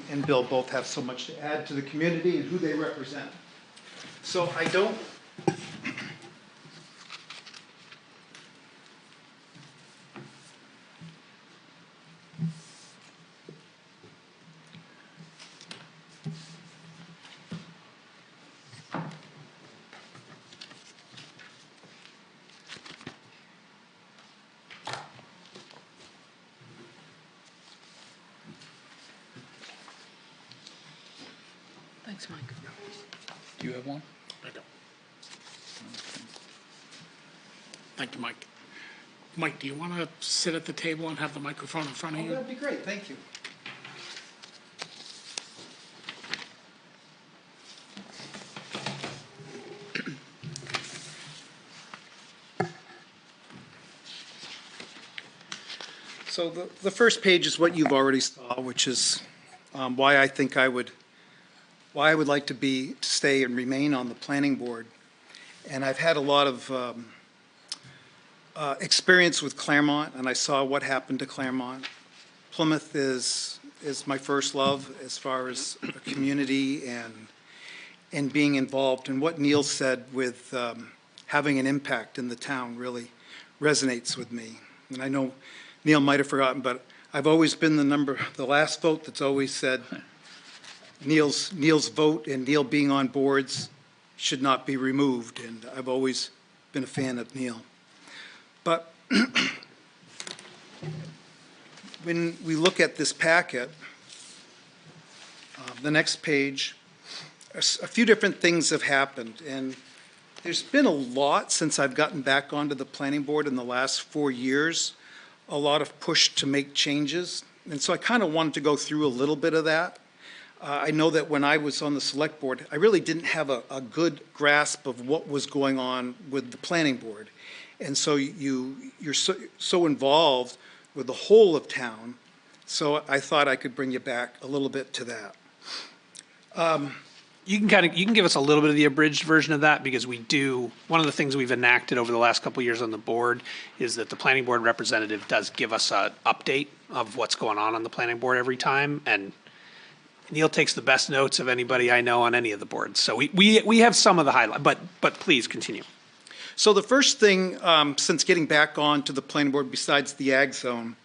and Bill both have so much to add to the community and who they represent. So I don't, Thanks, Mike. Do you have one? I don't. Thank you, Mike. Mike, do you want to sit at the table and have the microphone in front of oh, you? that'd be great, thank you. So the first page is what you've already saw, which is why I think why I would like to stay and remain on the planning board. And I've had a lot of experience with Claremont, and I saw what happened to Claremont. Plymouth is my first love as far as a community and being involved. And what Neil said with having an impact in the town really resonates with me. And I know Neil might have forgotten, but I've always been the last vote that's always said Neil's vote and Neil being on boards should not be removed, and I've always been a fan of Neil. But when we look at this packet, the next page, a few different things have happened, and there's been a lot since I've gotten back onto the planning board in the last 4 years, a lot of push to make changes, and so I kind of wanted to go through a little bit of that. I know that when I was on the select board, I really didn't have a good grasp of what was going on with the planning board. And so you're so involved with the whole of town, so I thought I could bring you back a little bit to that. You can give us a little bit of the abridged version of that, because one of the things we've enacted over the last couple of years on the board is that the planning board representative does give us an update of what's going on the planning board every time, and Neil takes the best notes of anybody I know on any of the boards. So we have some of the highlight, but please continue. So the first thing, since getting back on to the planning board besides the ag zone,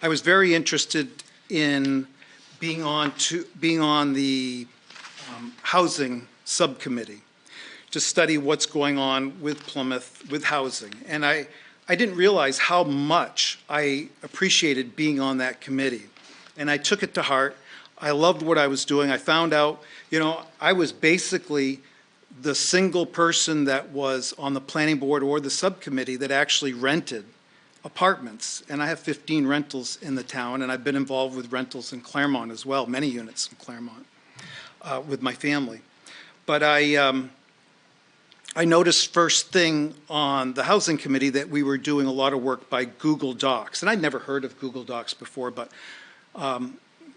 I was very interested in being on the housing subcommittee to study what's going on with Plymouth with housing. And I didn't realize how much I appreciated being on that committee. And I took it to heart. I loved what I was doing. I found out, I was basically the single person that was on the planning board or the subcommittee that actually rented apartments. And I have 15 rentals in the town, and I've been involved with rentals in Claremont as well, many units in Claremont with my family. But I noticed first thing on the housing committee that we were doing a lot of work by Google Docs. And I'd never heard of Google Docs before, but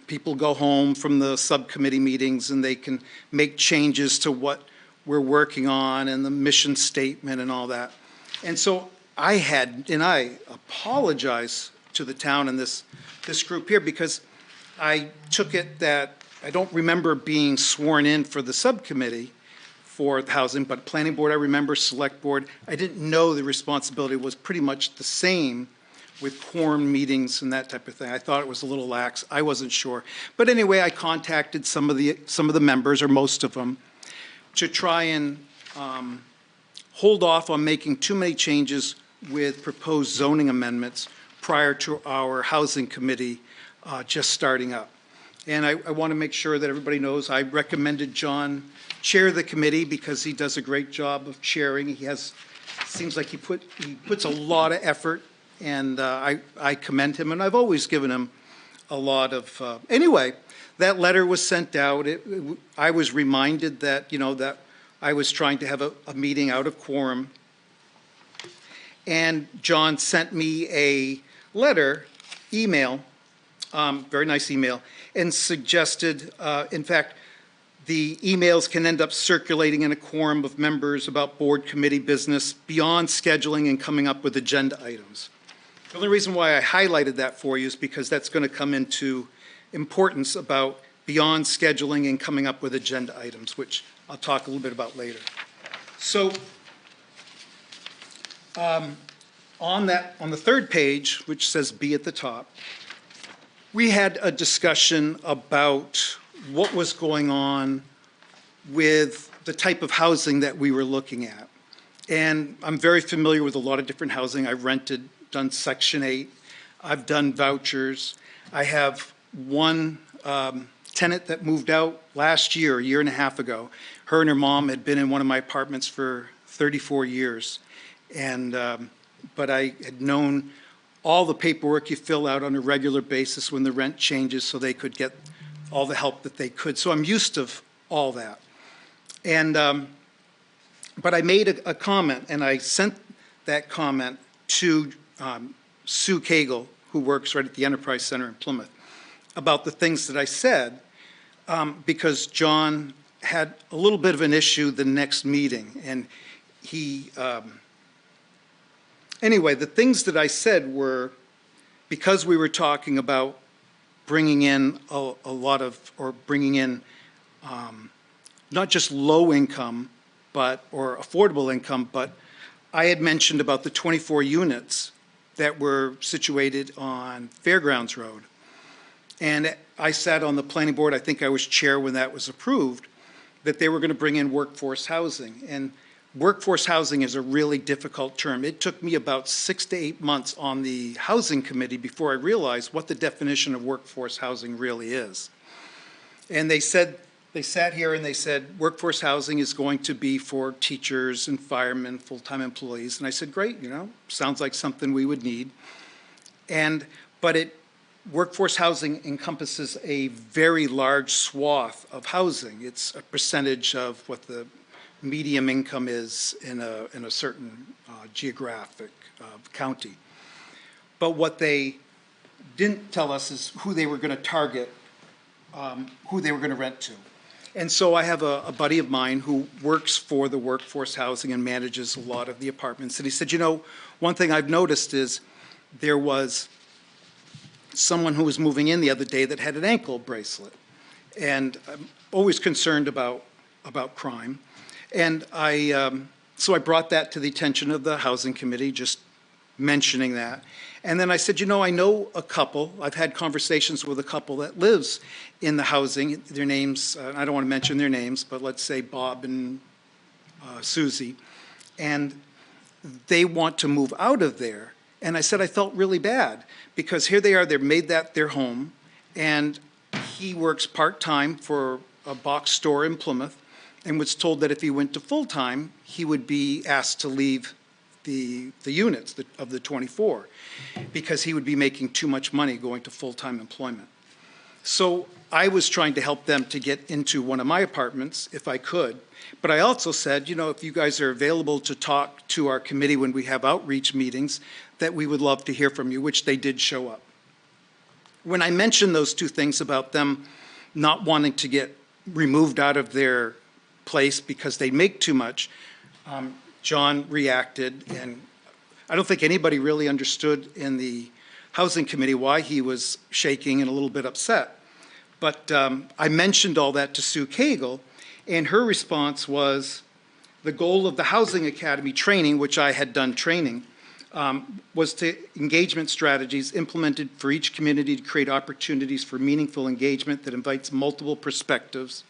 people go home from the subcommittee meetings and they can make changes to what we're working on and the mission statement and all that. And so I apologize to the town and this group here, because I took it that I don't remember being sworn in for the subcommittee for housing, but planning board I remember, select board. I didn't know the responsibility was pretty much the same with quorum meetings and that type of thing. I thought it was a little lax. I wasn't sure. But anyway, I contacted some of the members, or most of them, to try and hold off on making too many changes with proposed zoning amendments prior to our housing committee just starting up. And I want to make sure that everybody knows I recommended John chair the committee because he does a great job of chairing. Seems like he puts a lot of effort, and I commend him, and I've always given him a lot of, anyway, that letter was sent out. I was reminded that, that I was trying to have a meeting out of quorum, and John sent me a email, very nice email, and suggested, in fact, the emails can end up circulating in a quorum of members about board committee business beyond scheduling and coming up with agenda items. The only reason why I highlighted that for you is because that's going to come into importance about beyond scheduling and coming up with agenda items, which I'll talk a little bit about later. So on the third page, which says B at the top, we had a discussion about what was going on with the type of housing that we were looking at. And I'm very familiar with a lot of different housing. I've rented, done Section 8. I've done vouchers. I have one tenant that moved out last year, a year and a half ago. Her and her mom had been in one of my apartments for 34 years. And, but I had known all the paperwork you fill out on a regular basis when the rent changes so they could get all the help that they could. So I'm used to all that. And, but I made a comment, and I sent that comment to Sue Cagle, who works right at the Enterprise Center in Plymouth, about the things that I said, because John had a little bit of an issue the next meeting. And he, anyway, the things that I said were, because we were talking about bringing in a lot of, or bringing in not just low income, but, or affordable income, but I had mentioned about the 24 units that were situated on Fairgrounds Road. And I sat on the planning board, I think I was chair when that was approved, that they were going to bring in workforce housing. And workforce housing is a really difficult term. It took me about 6 to 8 months on the housing committee before I realized what the definition of workforce housing really is. And they said, they sat here and they said, workforce housing is going to be for teachers and firemen, full-time employees. And I said, great, you know, sounds like something we would need. But workforce housing encompasses a very large swath of housing. It's a percentage of what the medium income is in a certain geographic county. But what they didn't tell us is who they were going to target, who they were going to rent to. And so I have a buddy of mine who works for the workforce housing and manages a lot of the apartments. And he said, you know, one thing I've noticed is there was someone who was moving in the other day that had an ankle bracelet. And I'm always concerned about crime. And so I brought that to the attention of the housing committee, just mentioning that. And then I said, you know, I know a couple, I've had conversations with a couple that lives in the housing, their names, I don't want to mention their names, but let's say Bob and Susie, and they want to move out of there. And I said I felt really bad, because here they are, they've made that their home, and he works part-time for a box store in Plymouth, and was told that if he went to full-time, he would be asked to leave the units of the 24, because he would be making too much money going to full-time employment. So I was trying to help them to get into one of my apartments if I could. But I also said, you know, if you guys are available to talk to our committee when we have outreach meetings, that we would love to hear from you, which they did show up. When I mentioned those two things about them not wanting to get removed out of their place because they make too much, John reacted, and I don't think anybody really understood in the housing committee why he was shaking and a little bit upset. But I mentioned all that to Sue Cagle, and her response was the goal of the Housing Academy training, which I had done training, was to engagement strategies implemented for each community to create opportunities for meaningful engagement that invites multiple perspectives,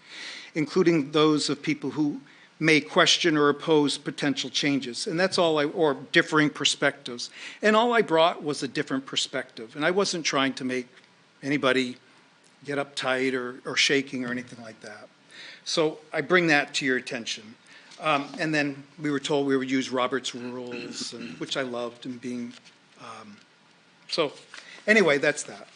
including those of people who may question or oppose potential changes. And that's all or differing perspectives. And all I brought was a different perspective. And I wasn't trying to make anybody get uptight or shaking or anything like that. So I bring that to your attention. And then we were told we would use Robert's rules, which I loved, and being, so anyway, that's that.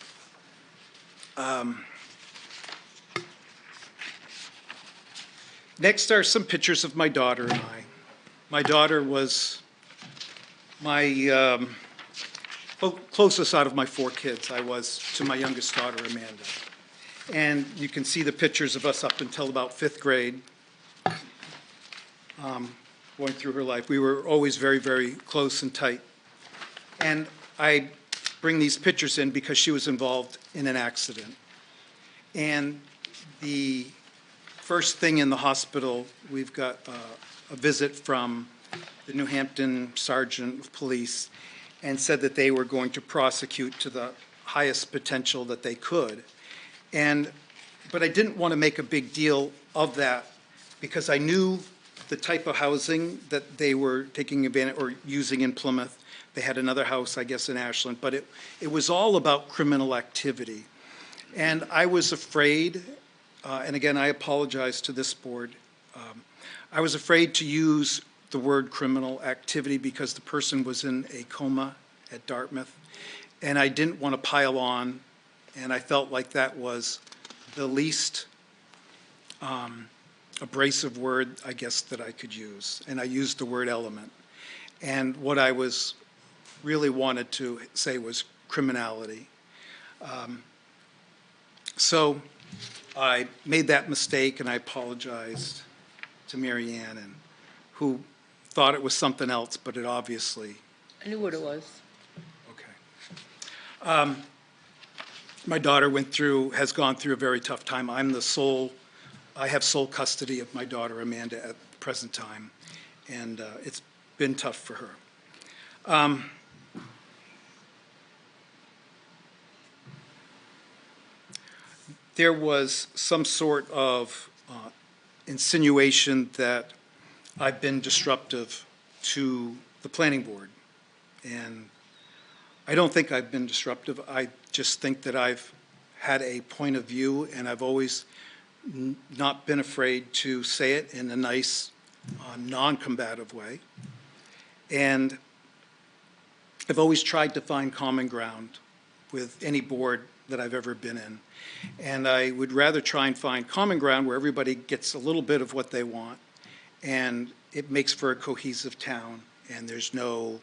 Next are some pictures of my daughter and I. My daughter was my closest out of my 4 kids. I was to my youngest daughter, Amanda. And you can see the pictures of us up until about 5th grade, going through her life. We were always very, very close and tight. And I bring these pictures in because she was involved in an accident. And the first thing in the hospital, we've got a visit from the New Hampton Sergeant of Police, and said that they were going to prosecute to the highest potential that they could. But I didn't want to make a big deal of that because I knew the type of housing that they were taking advantage or using in Plymouth. They had another house, I guess, in Ashland, but it was all about criminal activity. And I was afraid, and again, I apologize to this board, I was afraid to use the word criminal activity because the person was in a coma at Dartmouth, and I didn't want to pile on, and I felt like that was the least abrasive word, I guess, that I could use, and I used the word element. And what I really wanted to say was criminality. So I made that mistake, and I apologized to Mary Ann, and who thought it was something else, but it obviously. I knew what it was. Okay. My daughter has gone through a very tough time. I have sole custody of my daughter, Amanda, at the present time, and it's been tough for her. There was some sort of insinuation that I've been disruptive to the planning board. And I don't think I've been disruptive. I just think that I've had a point of view, and I've always not been afraid to say it in a nice, non-combative way. And I've always tried to find common ground with any board that I've ever been in. And I would rather try and find common ground where everybody gets a little bit of what they want, and it makes for a cohesive town, and there's no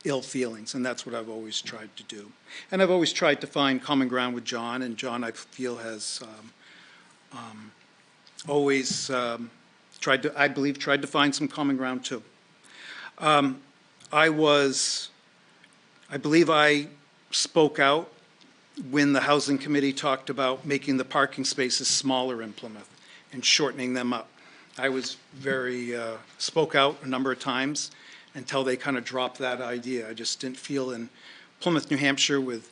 ill feelings, and that's what I've always tried to do. And I've always tried to find common ground with John, and John, I feel, has always tried to find some common ground too. I believe I spoke out when the Housing Committee talked about making the parking spaces smaller in Plymouth and shortening them up. I was spoke out a number of times until they kind of dropped that idea. I just didn't feel in Plymouth, New Hampshire, with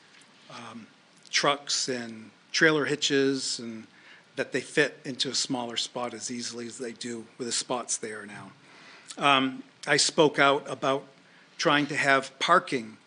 trucks and trailer hitches, and that they fit into a smaller spot as easily as they do with the spots there now. I spoke out about trying to have parking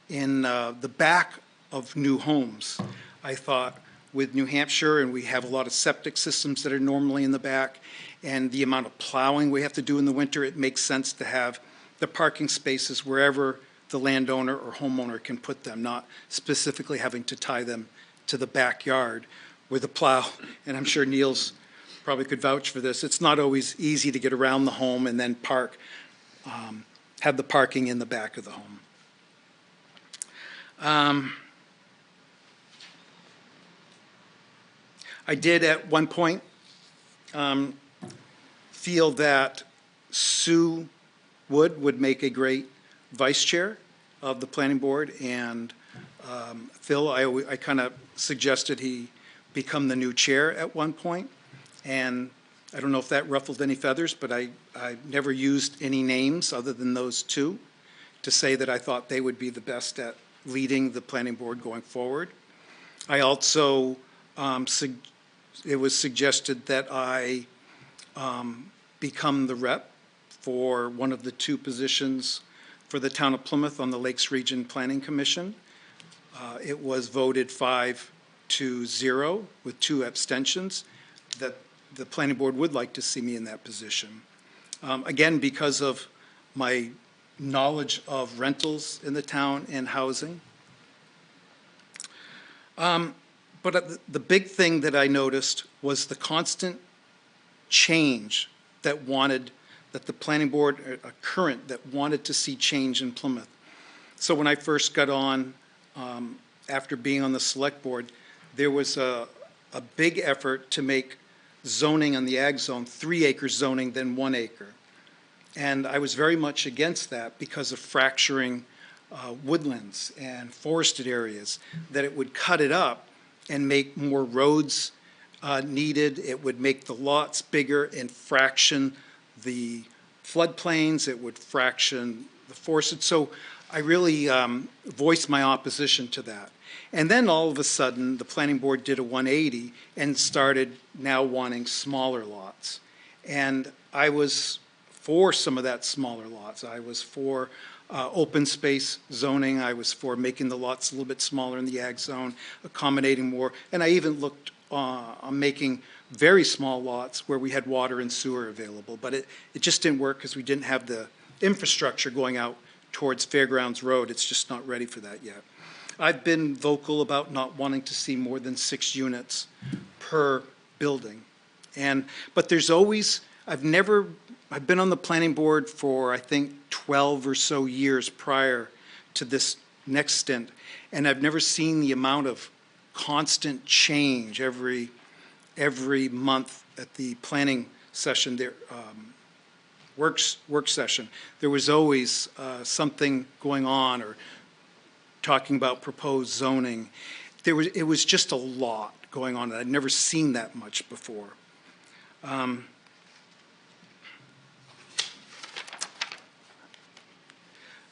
in the back of new homes. I thought with New Hampshire, and we have a lot of septic systems that are normally in the back, and the amount of plowing we have to do in the winter, it makes sense to have the parking spaces wherever the landowner or homeowner can put them, not specifically having to tie them to the backyard with a plow. And I'm sure Neil's probably could vouch for this. It's not always easy to get around the home and then have the parking in the back of the home. I did at one point feel that Sue Wood would make a great vice chair of the planning board, and Phil, I kind of suggested he become the new chair at one point, and I don't know if that ruffled any feathers, but I never used any names other than those two to say that I thought they would be the best at leading the planning board going forward. I also, it was suggested that I become the rep for one of the two positions for the town of Plymouth on the Lakes Region Planning Commission. It was voted 5-0 with 2 abstentions that the planning board would like to see me in that position. Again, because of my knowledge of rentals in the town and housing. But the big thing that I noticed was the constant change that the planning board, a current that wanted to see change in Plymouth. So when I first got on, after being on the select board, there was a big effort to make zoning on the ag zone 3-acre zoning than 1 acre. And I was very much against that because of fracturing woodlands and forested areas, that it would cut it up and make more roads needed. It would make the lots bigger and fraction the floodplains. It would fraction the forested. So I really voiced my opposition to that. And then all of a sudden, the planning board did a 180 and started now wanting smaller lots. And I was for some of that smaller lots. I was for open space zoning. I was for making the lots a little bit smaller in the ag zone, accommodating more. And I even looked on making very small lots where we had water and sewer available. But it just didn't work because we didn't have the infrastructure going out towards Fairgrounds Road. It's just not ready for that yet. I've been vocal about not wanting to see more than 6 units per building. But there's always, I've been on the planning board for, I think, 12 or so years prior to this next stint, and I've never seen the amount of constant change every month at the planning session there, work session. There was always something going on or talking about proposed zoning. It was just a lot going on, and I'd never seen that much before.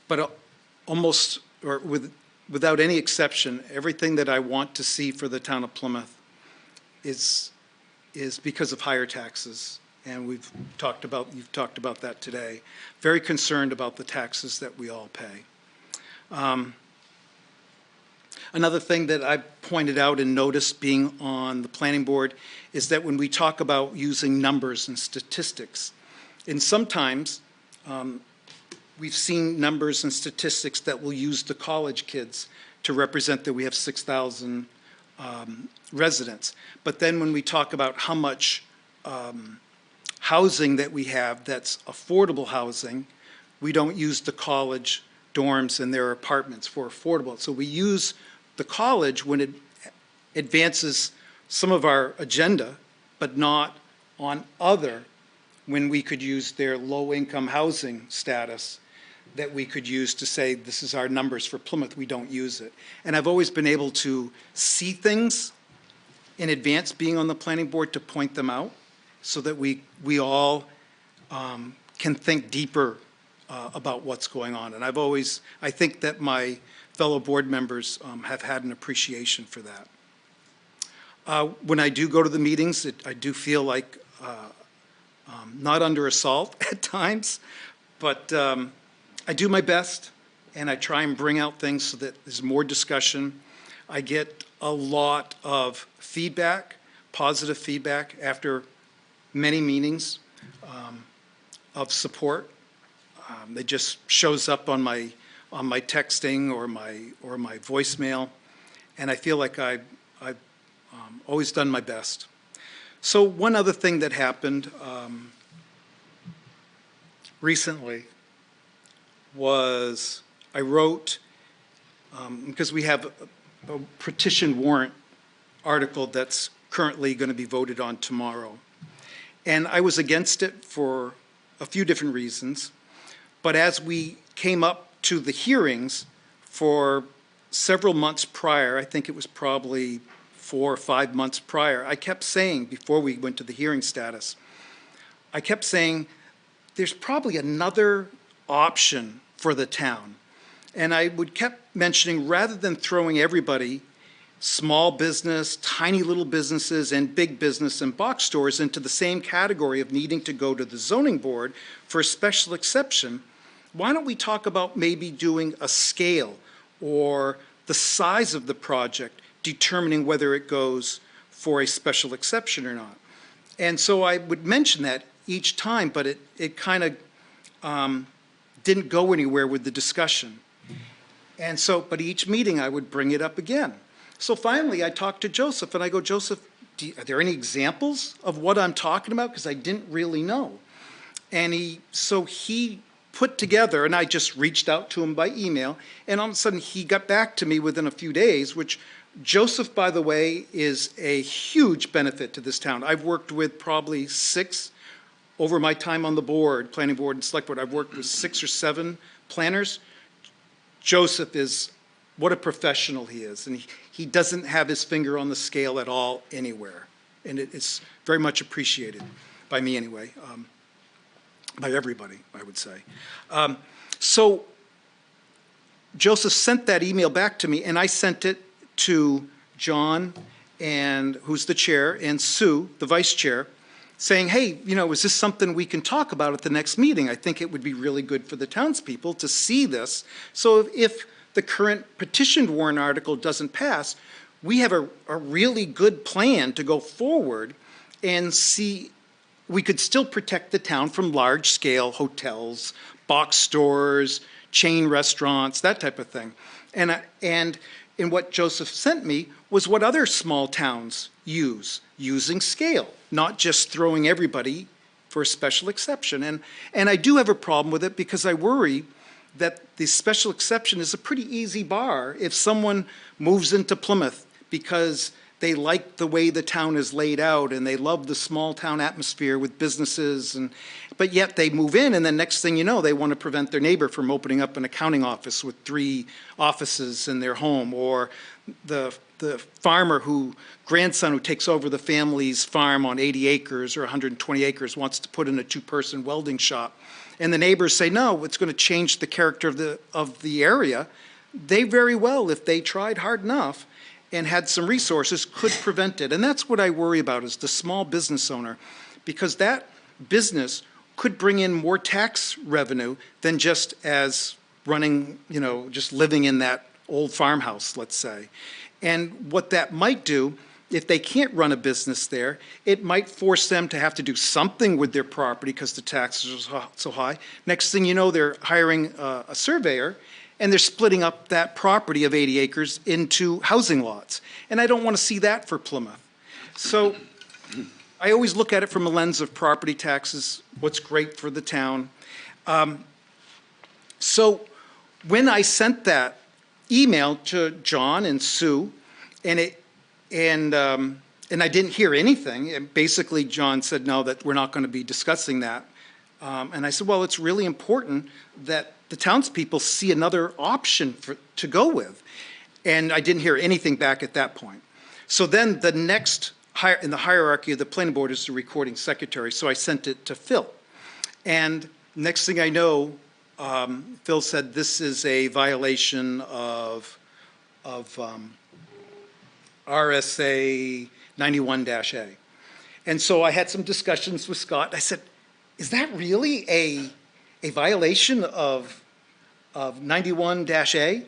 But almost, or without any exception, everything that I want to see for the town of Plymouth is because of higher taxes. And you've talked about that today. Very concerned about the taxes that we all pay. Another thing that I pointed out and noticed being on the planning board is that when we talk about using numbers and statistics, and sometimes we've seen numbers and statistics that will use the college kids to represent that we have 6,000 residents. But then when we talk about how much housing that we have that's affordable housing, we don't use the college dorms and their apartments for affordable. So we use the college when it advances some of our agenda, but not on other, when we could use their low-income housing status that we could use to say, this is our numbers for Plymouth, we don't use it. And I've always been able to see things in advance, being on the planning board, to point them out so that we all can think deeper about what's going on. And I think that my fellow board members have had an appreciation for that. When I do go to the meetings, I do feel like not under assault at times, but I do my best, and I try and bring out things so that there's more discussion. I get a lot of feedback, positive feedback, after many meetings of support. It just shows up on my texting or my voicemail, and I feel like I've always done my best. So one other thing that happened recently was I wrote, because we have a petition warrant article that's currently going to be voted on tomorrow. And I was against it for a few different reasons. But as we came up to the hearings for several months prior, I think it was probably 4 or 5 months prior, I kept saying, before we went to the hearing status, I kept saying, there's probably another option for the town. And I kept mentioning, rather than throwing everybody, small business, tiny little businesses, and big business and box stores into the same category of needing to go to the zoning board for a special exception, why don't we talk about maybe doing a scale or the size of the project, determining whether it goes for a special exception or not. And so I would mention that each time, but it kind of didn't go anywhere with the discussion. And so, but each meeting I would bring it up again. So finally I talked to Joseph and I go, Joseph, are there any examples of what I'm talking about? Because I didn't really know. And he put together, and I just reached out to him by email, and all of a sudden he got back to me within a few days, which Joseph, by the way, is a huge benefit to this town. I've worked with probably 6, over my time on the board, planning board and select board, I've worked with 6 or 7 planners. Joseph is, what a professional he is. And he doesn't have his finger on the scale at all anywhere. And it's very much appreciated, by me anyway, by everybody, I would say. So Joseph sent that email back to me, and I sent it to John, and who's the chair, and Sue, the vice chair, saying, hey, is this something we can talk about at the next meeting? I think it would be really good for the townspeople to see this. So if the current petitioned warrant article doesn't pass, we have a really good plan to go forward and see, we could still protect the town from large-scale hotels, box stores, chain restaurants, that type of thing. And what Joseph sent me was what other small towns use, using scale, not just throwing everybody for a special exception. And I do have a problem with it because I worry that the special exception is a pretty easy bar if someone moves into Plymouth because they like the way the town is laid out and they love the small town atmosphere with businesses, but yet they move in and then next thing you know, they want to prevent their neighbor from opening up an accounting office with 3 offices in their home, or the farmer grandson who takes over the family's farm on 80 acres or 120 acres wants to put in a 2-person welding shop. And the neighbors say, no, it's going to change the character of the area. They very well, if they tried hard enough and had some resources, could prevent it. And that's what I worry about, is the small business owner, because that business could bring in more tax revenue than just as running, just living in that old farmhouse, let's say. And what that might do, if they can't run a business there, it might force them to have to do something with their property because the taxes are so high. Next thing you know, they're hiring a surveyor, and they're splitting up that property of 80 acres into housing lots. And I don't want to see that for Plymouth. So I always look at it from a lens of property taxes, what's great for the town. So when I sent that email to John and Sue, and I didn't hear anything, and basically John said, no, that we're not going to be discussing that. And I said, well, it's really important that the townspeople see another option to go with. And I didn't hear anything back at that point. So then the next in the hierarchy of the planning board is the recording secretary. So I sent it to Phil. And next thing I know, Phil said this is a violation of RSA 91-A. And so I had some discussions with Scott. I said, is that really a violation of 91-A?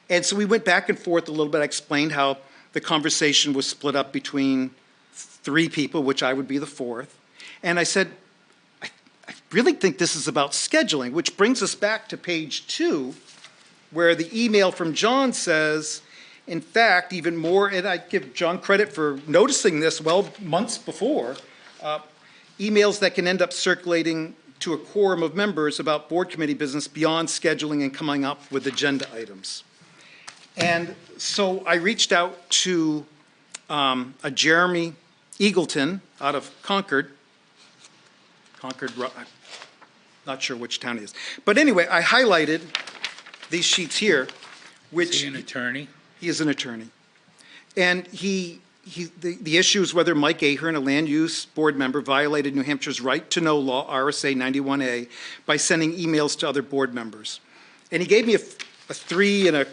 And so we went back and forth a little bit. I explained how the conversation was split up between 3 people, which I would be the 4th. And I said, I really think this is about scheduling, which brings us back to page 2, where the email from John says, in fact, even more, and I give John credit for noticing this months before, emails that can end up circulating to a quorum of members about board committee business beyond scheduling and coming up with agenda items. And so I reached out to a Jeremy Eagleton out of Concord, not sure which town he is. But anyway, I highlighted these sheets here, which— Is he an attorney? He is an attorney. And the issue is whether Mike Ahern, a land use board member, violated New Hampshire's right to know law, RSA 91A, by sending emails to other board members. And he gave me a 3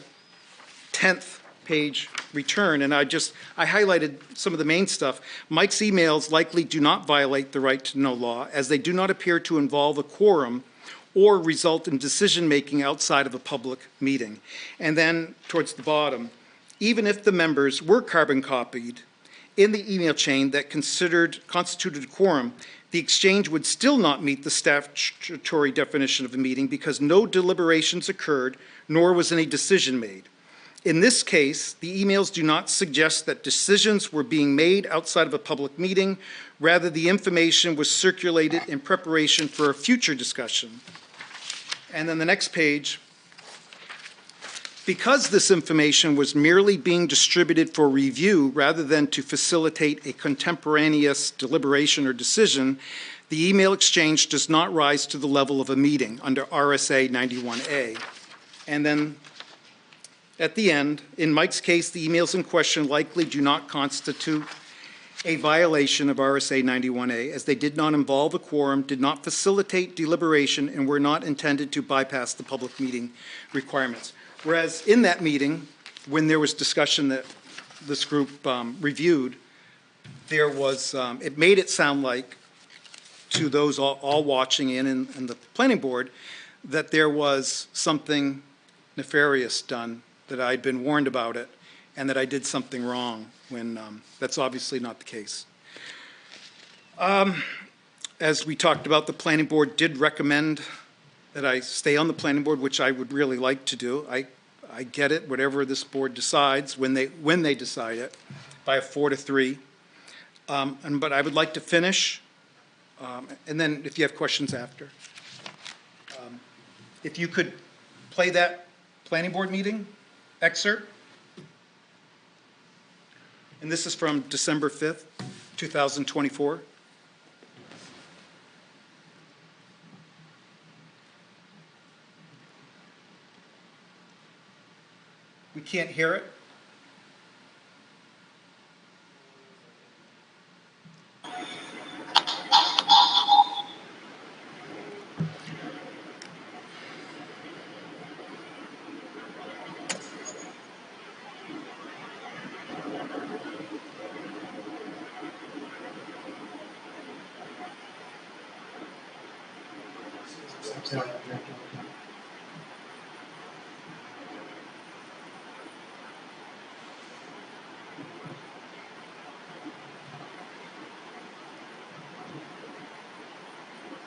1/10 page return, and I highlighted some of the main stuff. Mike's emails likely do not violate the right to know law, as they do not appear to involve a quorum or result in decision-making outside of a public meeting. And then, towards the bottom, even if the members were carbon copied in the email chain that constituted a quorum, the exchange would still not meet the statutory definition of a meeting because no deliberations occurred, nor was any decision made. In this case, the emails do not suggest that decisions were being made outside of a public meeting. Rather, the information was circulated in preparation for a future discussion. And then the next page, because this information was merely being distributed for review rather than to facilitate a contemporaneous deliberation or decision, the email exchange does not rise to the level of a meeting under RSA 91A. And then at the end, in Mike's case, the emails in question likely do not constitute a violation of RSA 91A, as they did not involve a quorum, did not facilitate deliberation, and were not intended to bypass the public meeting requirements. Whereas in that meeting, when there was discussion that this group reviewed, there was, it made it sound like, to those all watching in the planning board, that there was something nefarious done, that I'd been warned about it, and that I did something wrong, when that's obviously not the case. As we talked about, the planning board did recommend that I stay on the planning board, which I would really like to do. I get it, whatever this board decides, when they decide it, by a 4-3. But I would like to finish, and then if you have questions after. If you could play that planning board meeting excerpt. And this is from December 5th, 2024. We can't hear it.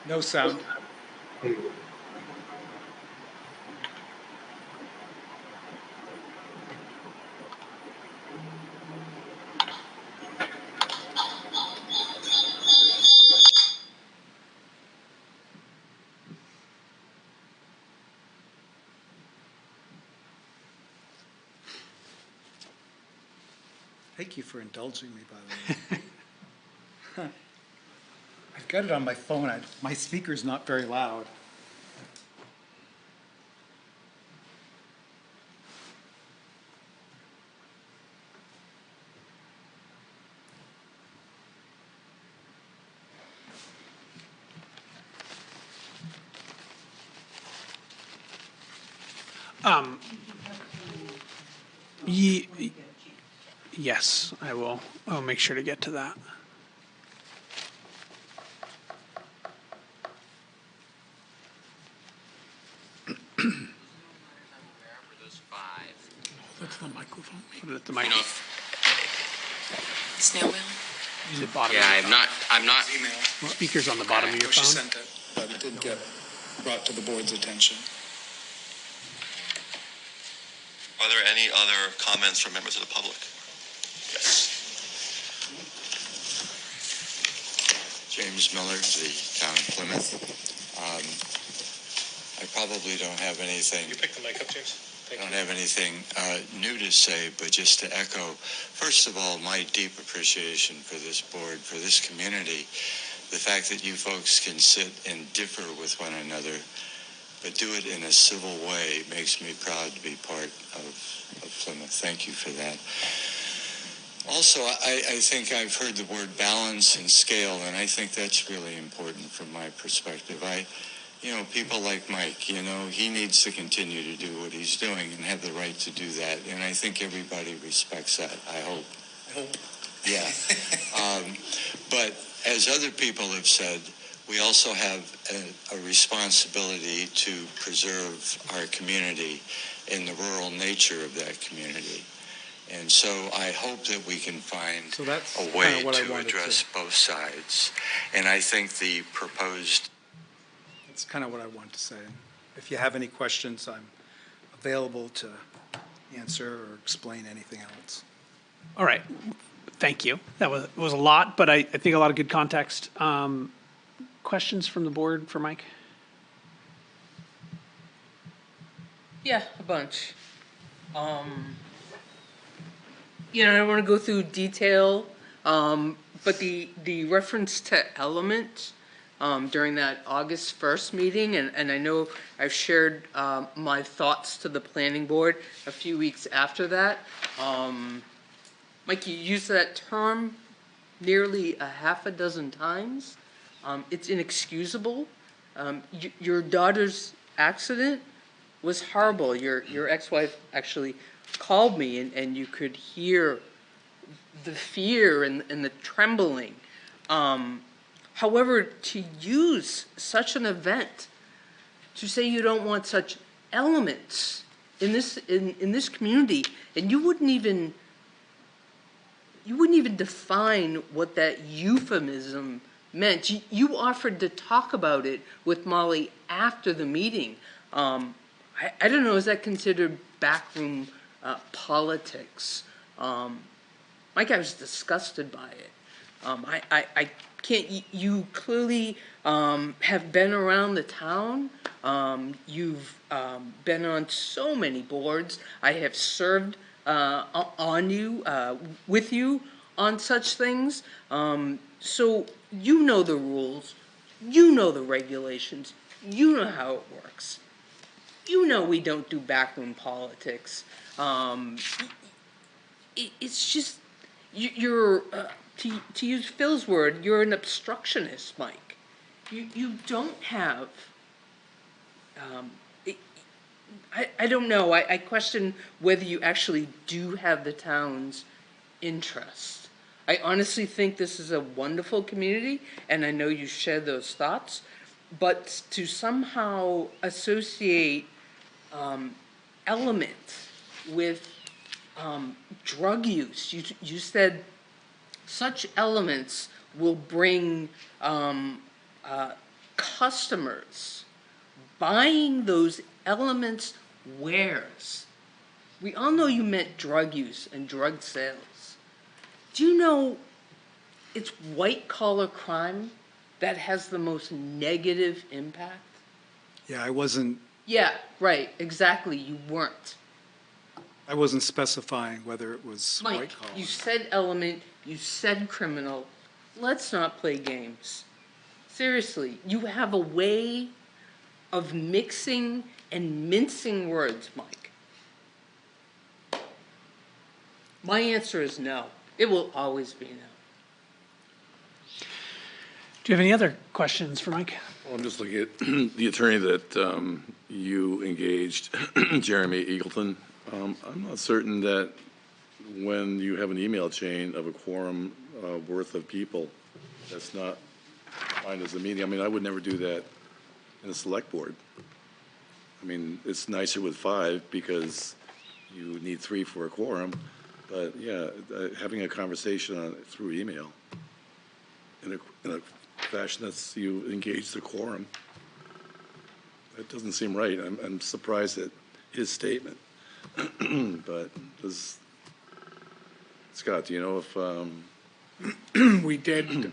No sound. Thank you for indulging me, by the way. I've got it on my phone. My speaker's not very loud. Yes, I will. I'll make sure to get to that. That's the microphone. Put it at the microphone. Snail mail? Use the bottom. Yeah, of your I'm not. phone. Speaker's on the bottom of your She phone. sent it, but it did get brought to the board's attention. Are there any other comments from members of the public? Yes. James Miller, the town of Plymouth. I probably don't have anything. You pick the mic up, James. I don't have anything new to say, but just to echo, first of all, my deep appreciation for this board, for this community, the fact that you folks can sit and differ with one another, but do it in a civil way makes me proud to be part of Plymouth. Thank you for that. Also, I think I've heard the word balance and scale, and I think that's really important from my perspective. People like Mike, he needs to continue to do what he's doing and have the right to do that, and I think everybody respects that, I hope. Yeah. But as other people have said, we also have a responsibility to preserve our community and the rural nature of that community. And so I hope that we can find a way to address both sides. And I think the proposed... That's kind of what I wanted to say. If you have any questions, I'm available to answer or explain anything else. All right. Thank you. That was a lot, but I think a lot of good context. Questions from the board for Mike? Yeah, a bunch. I don't want to go through detail, but the reference to element, during that August 1st meeting, and I know I've shared my thoughts to the planning board a few weeks after that. Mike, you used that term nearly a half a dozen times. It's inexcusable. Your daughter's accident was horrible. Your ex-wife actually called me, and you could hear the fear and the trembling. However, to use such an event to say you don't want such elements in this community, and you wouldn't even define what that euphemism meant. You offered to talk about it with Molly after the meeting. I don't know, is that considered backroom politics? Mike, I was disgusted by it. I can't, you clearly have been around the town. You've been on so many boards. I have served on you, with you on such things. So you know the rules, you know the regulations, you know how it works. You know we don't do backroom politics. It's just, you're to use Phil's word, you're an obstructionist, Mike. You don't have, I don't know, I question whether you actually do have the town's interest. I honestly think this is a wonderful community, and I know you share those thoughts, but to somehow associate elements with drug use, you said such elements will bring customers. Buying those elements wares. We all know you meant drug use and drug sales. Do you know it's white collar crime that has the most negative impact? Yeah, I wasn't Yeah, right, exactly, you weren't. specifying whether it was Mike, white collar. you said element, you said criminal. Let's not play games. Seriously, you have a way of mixing and mincing words, Mike. My answer is no. It will always be no. Do you have any other questions for Mike? Well, I'm just looking at the attorney that you engaged, Jeremy Eagleton. I'm not certain that when you have an email chain of a quorum worth of people, that's not defined as a meeting. I mean, I would never do that in a select board. I mean, it's nicer with 5 because you need 3 for a quorum. But yeah, having a conversation on through email in a fashion that's you engage the quorum, that doesn't seem right. I'm surprised at his statement. But Scott, do you know if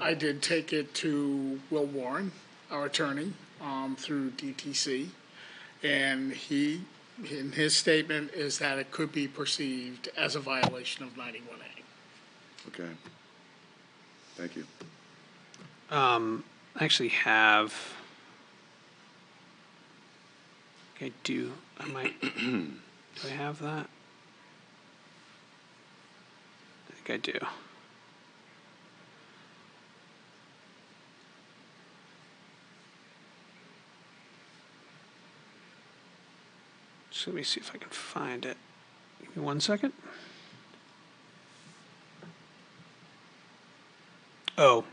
I did take it to Will Warren, our attorney, through DTC, and in his statement is that it could be perceived as a violation of 91A. Okay. Thank you. I actually have. I might. Do I have that? I think I do. So let me see if I can find it. Give me 1 second. Oh,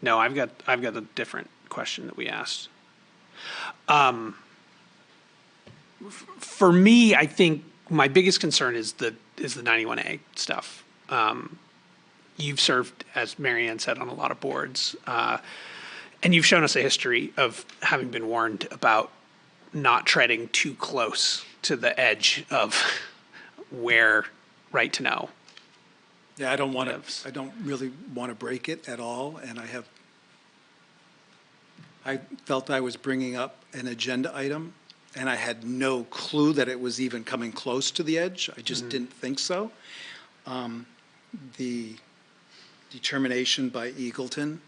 no, I've got a different question that we asked. For me, I think my biggest concern is the 91A stuff. You've served, as Marianne said, on a lot of boards, and you've shown us a history of having been warned about not treading too close to the edge of where right to know. Yeah, I don't really want to break it at all, and I felt I was bringing up an agenda item, and I had no clue that it was even coming close to the edge. I just didn't think so. The determination by Eagleton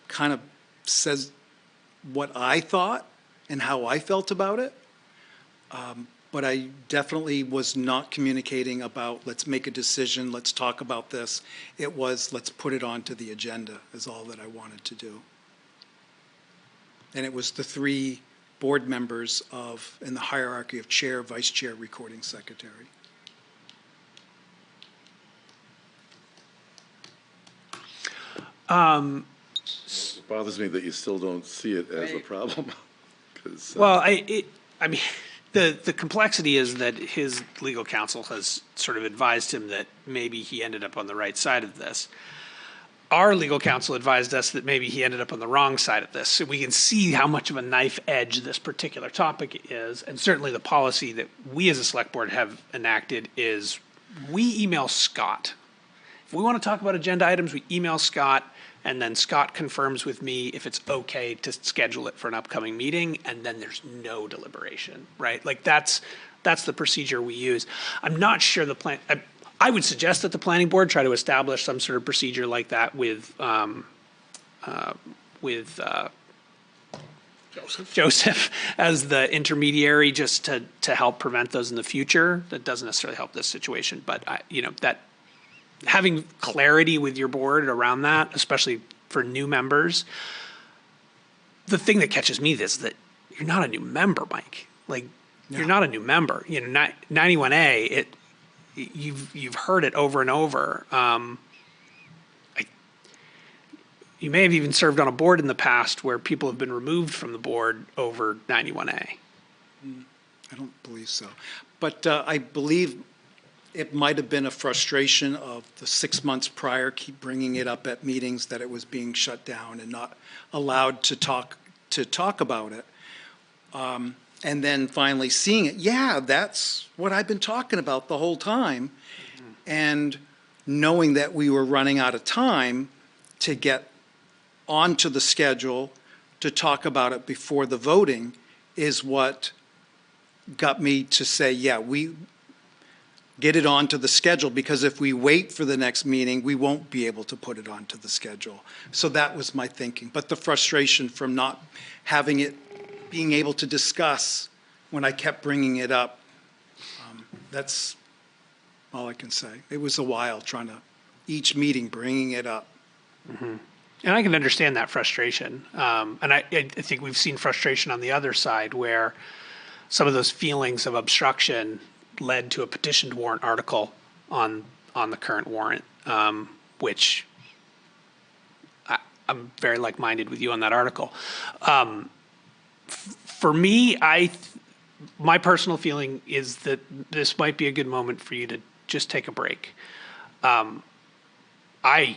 kind of says what I thought and how I felt about it. But I definitely was not communicating about, let's make a decision, let's talk about this. It was, let's put it onto the agenda, is all that I wanted to do. And it was the 3 board members in the hierarchy of chair, vice chair, recording secretary. It bothers me that you still don't see it as a problem. 'Cause, Well, I mean, the complexity is that his legal counsel has sort of advised him that maybe he ended up on the right side of this. Our legal counsel advised us that maybe he ended up on the wrong side of this. So we can see how much of a knife edge this particular topic is. And certainly the policy that we as a select board have enacted is we email Scott. If we want to talk about agenda items, we email Scott, and then Scott confirms with me if it's okay to schedule it for an upcoming meeting, and then there's no deliberation, right? Like that's the procedure we use. I'm not sure I would suggest that the planning board try to establish some sort of procedure like that with Joseph as the intermediary, just to help prevent those in the future. That doesn't necessarily help this situation, but that having clarity with your board around that, especially for new members. The thing that catches me is that you're not a new member, Mike. Like, you're not a new member. 91A, you've heard it over and over. You may have even served on a board in the past where people have been removed from the board over 91A. I don't believe so. But I believe it might have been a frustration of the 6 months prior, keep bringing it up at meetings, that it was being shut down and not allowed to talk about it. And then finally seeing it, yeah, that's what I've been talking about the whole time. Mm-hmm. And knowing that we were running out of time to get onto the schedule to talk about it before the voting is what got me to say, yeah, we get it onto the schedule, because if we wait for the next meeting, we won't be able to put it onto the schedule. So that was my thinking. But the frustration from not having it, being able to discuss when I kept bringing it up, that's all I can say. It was a while trying to, each meeting, bringing it up. Mm-hmm. And I can understand that frustration. And I think we've seen frustration on the other side where some of those feelings of obstruction led to a petitioned warrant article on the current warrant, which I'm very like-minded with you on that article. For me, my personal feeling is that this might be a good moment for you to just take a break. I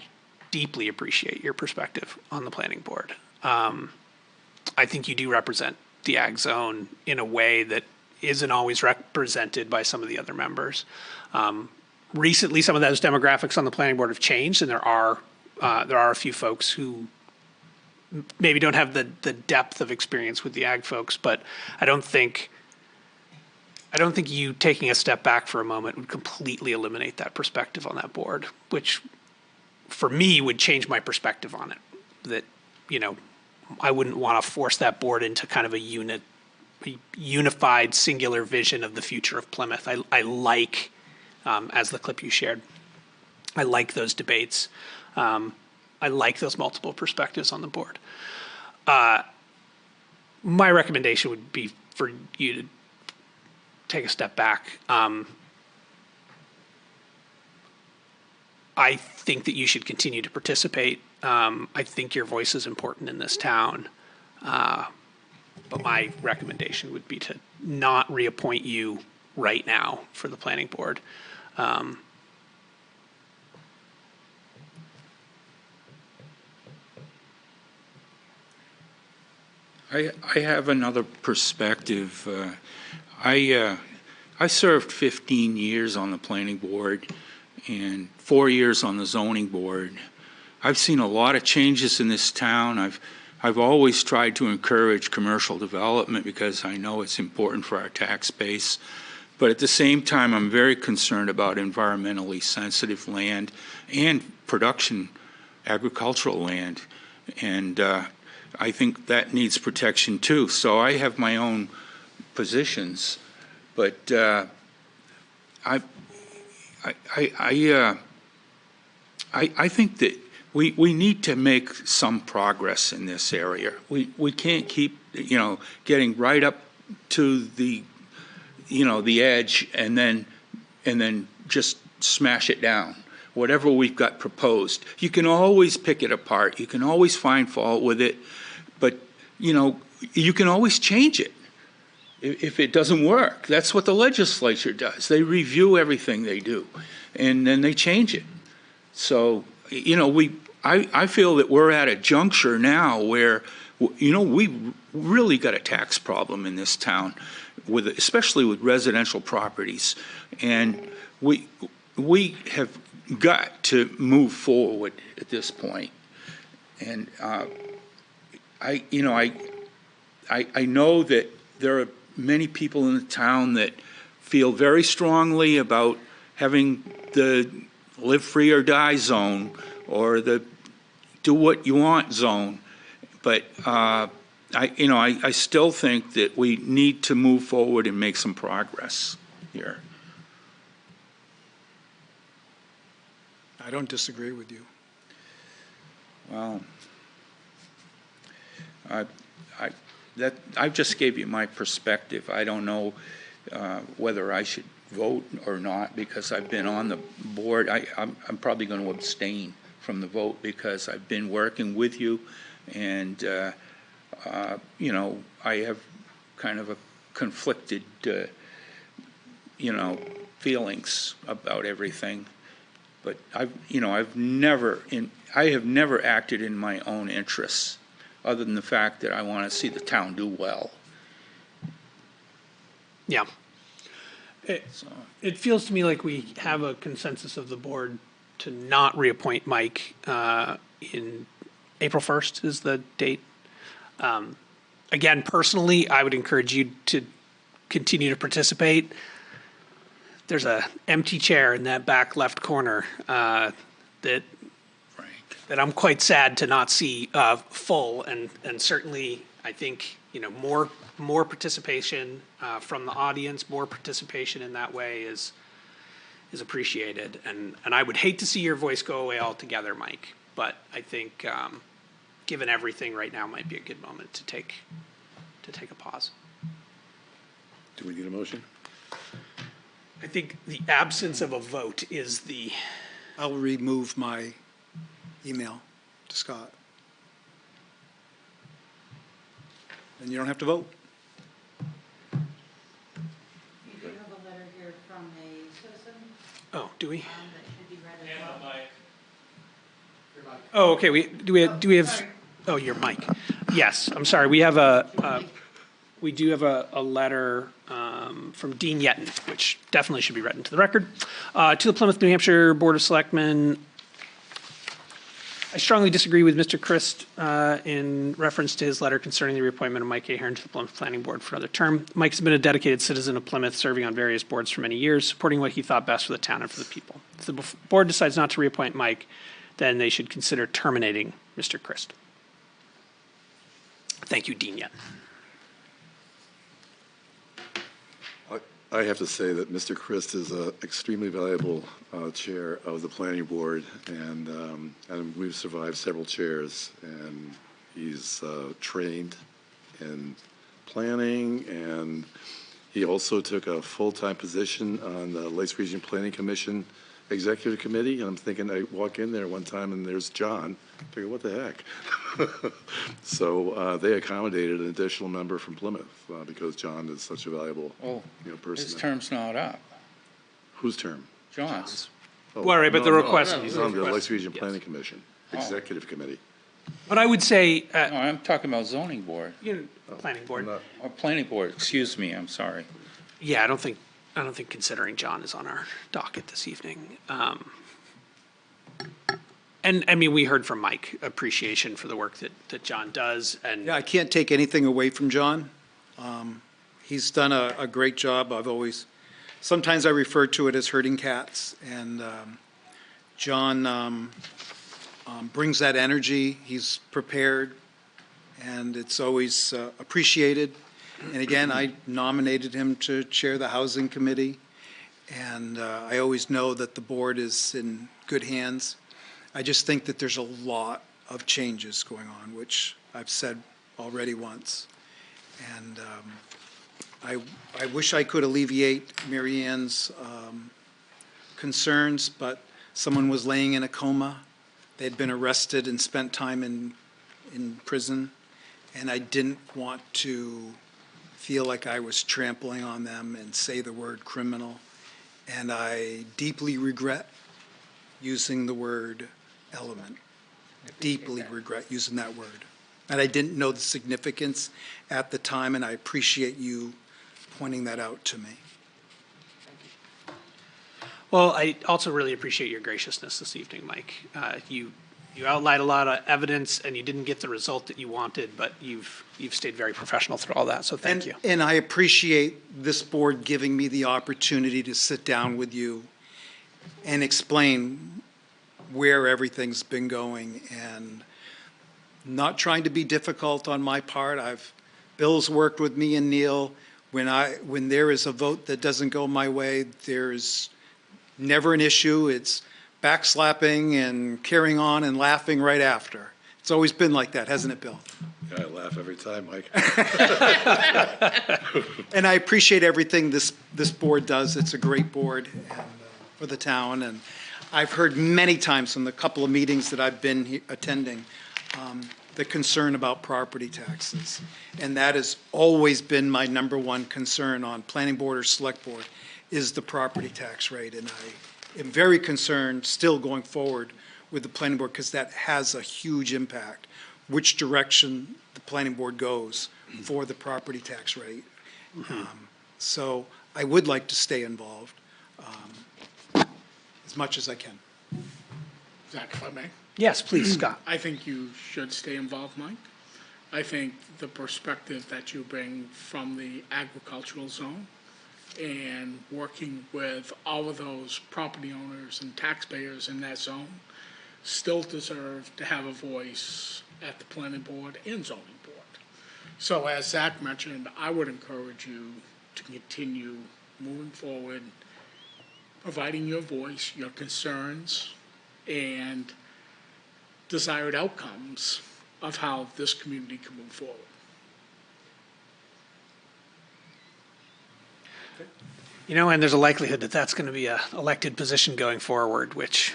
deeply appreciate your perspective on the planning board. I think you do represent the ag zone in a way that isn't always represented by some of the other members. Recently, some of those demographics on the planning board have changed, and there are a few folks who maybe don't have the depth of experience with the ag folks, but I don't think you taking a step back for a moment would completely eliminate that perspective on that board, which for me would change my perspective on it. That, I wouldn't want to force that board into kind of a unified singular vision of the future of Plymouth. I like, as the clip you shared, I like those debates. I like those multiple perspectives on the board. My recommendation would be for you to take a step back. I think that you should continue to participate. I think your voice is important in this town. But my recommendation would be to not reappoint you right now for the planning board. I have another perspective. I served 15 years on the planning board and 4 years on the zoning board. I've seen a lot of changes in this town. I've always tried to encourage commercial development because I know it's important for our tax base. But at the same time, I'm very concerned about environmentally sensitive land and production agricultural land. And I think that needs protection too. So I have my own positions, but I think that we need to make some progress in this area. We can't keep, getting right up to the, the edge and then just smash it down. Whatever we've got proposed, you can always pick it apart. You can always find fault with it, but you can always change it if it doesn't work. That's what the legislature does. They review everything they do, and then they change it. So, I feel that we're at a juncture now where, we really got a tax problem in this town, especially with residential properties, and we have got to move forward at this point. And I know that there are many people in the town that feel very strongly about having the live free or die zone or the do what you want zone. But I still think that we need to move forward and make some progress here. I don't disagree with you. Well, I just gave you my perspective. I don't know whether I should vote or not because I've been on the board. I'm probably going to abstain from the vote because I've been working with you, and I have kind of a conflicted, feelings about everything. But I have never acted in my own interests, other than the fact that I want to see the town do well. Yeah. It feels to me like we have a consensus of the board to not reappoint Mike in April 1st is the date. Again, personally, I would encourage you to continue to participate. There's a empty chair in that back left corner that I'm quite sad to not see full, and certainly I think more participation from the audience, more participation in that way is appreciated, and I would hate to see your voice go away altogether, Mike. But I think given everything right now might be a good moment to take a pause. Do we need a motion? I think the absence of a vote is the. I'll remove my email to Scott. And you don't have to vote. You do have a letter here from a citizen. Oh, do we? That should be read as well. Oh, okay. Do we have? Sorry. Oh, your mic. Yes, I'm sorry. We have we do have a letter from Dean Yetton, which definitely should be read into the record. To the Plymouth, New Hampshire Board of Selectmen, I strongly disagree with Mr. Christ in reference to his letter concerning the reappointment of Mike Ahern to the Plymouth Planning Board for another term. Mike has been a dedicated citizen of Plymouth, serving on various boards for many years, supporting what he thought best for the town and for the people. If the board decides not to reappoint Mike, then they should consider terminating Mr. Christ. Thank you, Dean Yetton. I have to say that Mr. Christ is an extremely valuable chair of the planning board, and we've survived several chairs, and he's trained in planning, and he also took a full-time position on the Lakes Region Planning Commission Executive Committee, and I'm thinking, I walk in there one time and there's John. I figure, what the heck? So they accommodated an additional member from Plymouth because John is such a valuable person. His term's not up. Whose term? John's. Oh, Well, right, but the request. He's on the Lakes Region Planning Commission Executive Committee. But I would say. No, I'm talking about zoning board. Planning board. Or planning board, excuse me, I'm sorry. Yeah, I don't think considering John is on our docket this evening. And I mean, we heard from Mike appreciation for the work that John does, and Yeah, I can't take anything away from John. He's done a great job. Sometimes I refer to it as herding cats, and John brings that energy. He's prepared, and it's always appreciated. And again, I nominated him to chair the Housing Committee, and I always know that the board is in good hands. I just think that there's a lot of changes going on, which I've said already once. And I wish I could alleviate Mary Ann's concerns, but someone was laying in a coma. They'd been arrested and spent time in prison, and I didn't want to feel like I was trampling on them and say the word criminal. And I deeply regret using the word element. Deeply regret using that word. And I didn't know the significance at the time, and I appreciate you pointing that out to me. Well, I also really appreciate your graciousness this evening, Mike. You outlined a lot of evidence, and you didn't get the result that you wanted, but you've stayed very professional through all that, so thank you. And I appreciate this board giving me the opportunity to sit down with you and explain where everything's been going, and not trying to be difficult on my part. Bill's worked with me and Neil. When there is a vote that doesn't go my way, there's never an issue. It's backslapping and carrying on and laughing right after. It's always been like that, hasn't it, Bill? Yeah, I laugh every time, Mike. And I appreciate everything this board does. It's a great board for the town. And I've heard many times from the couple of meetings that I've been attending, the concern about property taxes. And that has always been my number one concern on planning board or select board, is the property tax rate. And I am very concerned still going forward with the planning board, because that has a huge impact, which direction the planning board goes for the property tax rate. So I would like to stay involved as much as I can. Zach, if I may? Yes, please, Scott. I think you should stay involved, Mike. I think the perspective that you bring from the agricultural zone and working with all of those property owners and taxpayers in that zone still deserve to have a voice at the planning board and zoning board. So as Zach mentioned, I would encourage you to continue moving forward, providing your voice, your concerns, and desired outcomes of how this community can move forward. You know, and there's a likelihood that that's going to be an elected position going forward, which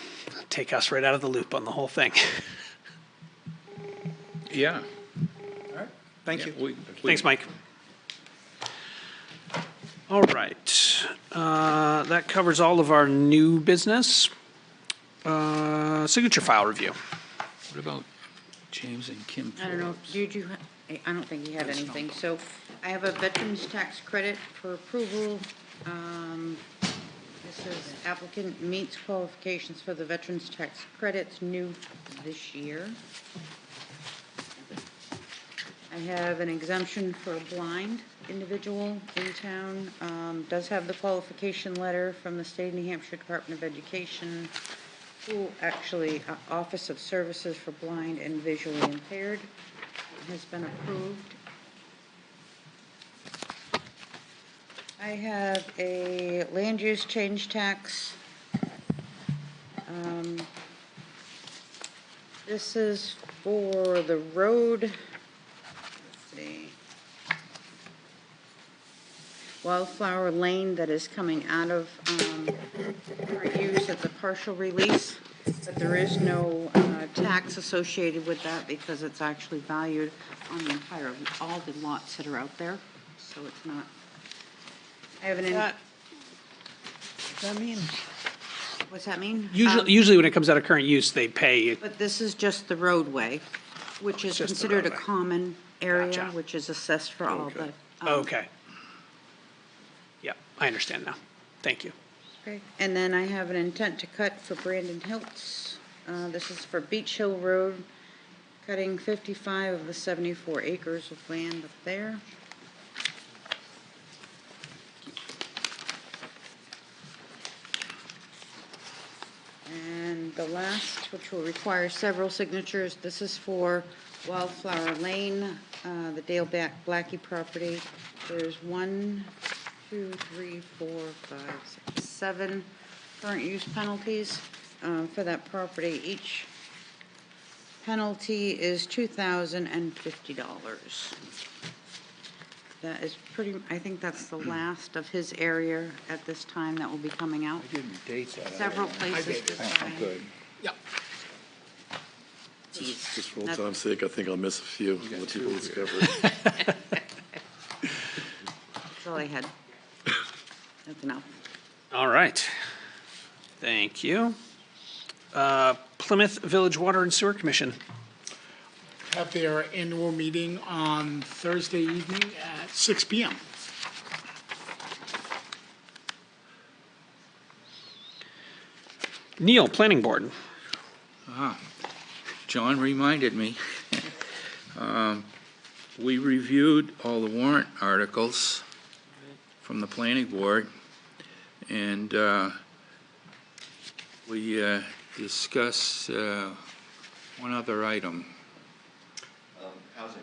take us right out of the loop on the whole thing. Yeah. All right, thank you. Thanks, Mike. All right, that covers all of our new business. Signature file review. What about James and Kim? I don't know, I don't think he had anything. So I have a veterans tax credit for approval. This is applicant meets qualifications for the veterans tax credits new this year. I have an exemption for a blind individual in town. Does have the qualification letter from the State of New Hampshire Department of Education, Office of Services for Blind and Visually Impaired has been approved. I have a land use change tax. This is for the road, let's see, Wildflower Lane that is coming out of for use as a partial release, but there is no tax associated with that because it's actually valued on the entire, all the lots that are out there, so it's not. I have an. What does that mean? What's that mean? Usually when it comes out of current use, they pay. But this is just the roadway, which is considered a common area, Gotcha. which is assessed for all the. Okay. Yeah, I understand now. Thank you. Okay, and then I have an intent to cut for Brandon Hiltz. This is for Beach Hill Road, cutting 55 of the 74 acres of land up there. And the last, which will require several signatures. This is for Wildflower Lane, the Dale Blackie property. There's 1, 2, 3, 4, 5, 6, 7 current use penalties for that property. Each penalty is $2,050. That is I think that's the last of his area at this time that will be coming out. I didn't date that. Several places to sign. Good. Yep. Just for old time's sake, I think I'll miss a few. Let people discover. That's all I had. That's enough. All right. Thank you. Plymouth Village Water and Sewer Commission. Have their annual meeting on Thursday evening at 6 p.m. Neil, Planning Board. John reminded me. We reviewed all the warrant articles from the planning board, and we discussed one other item. Housing.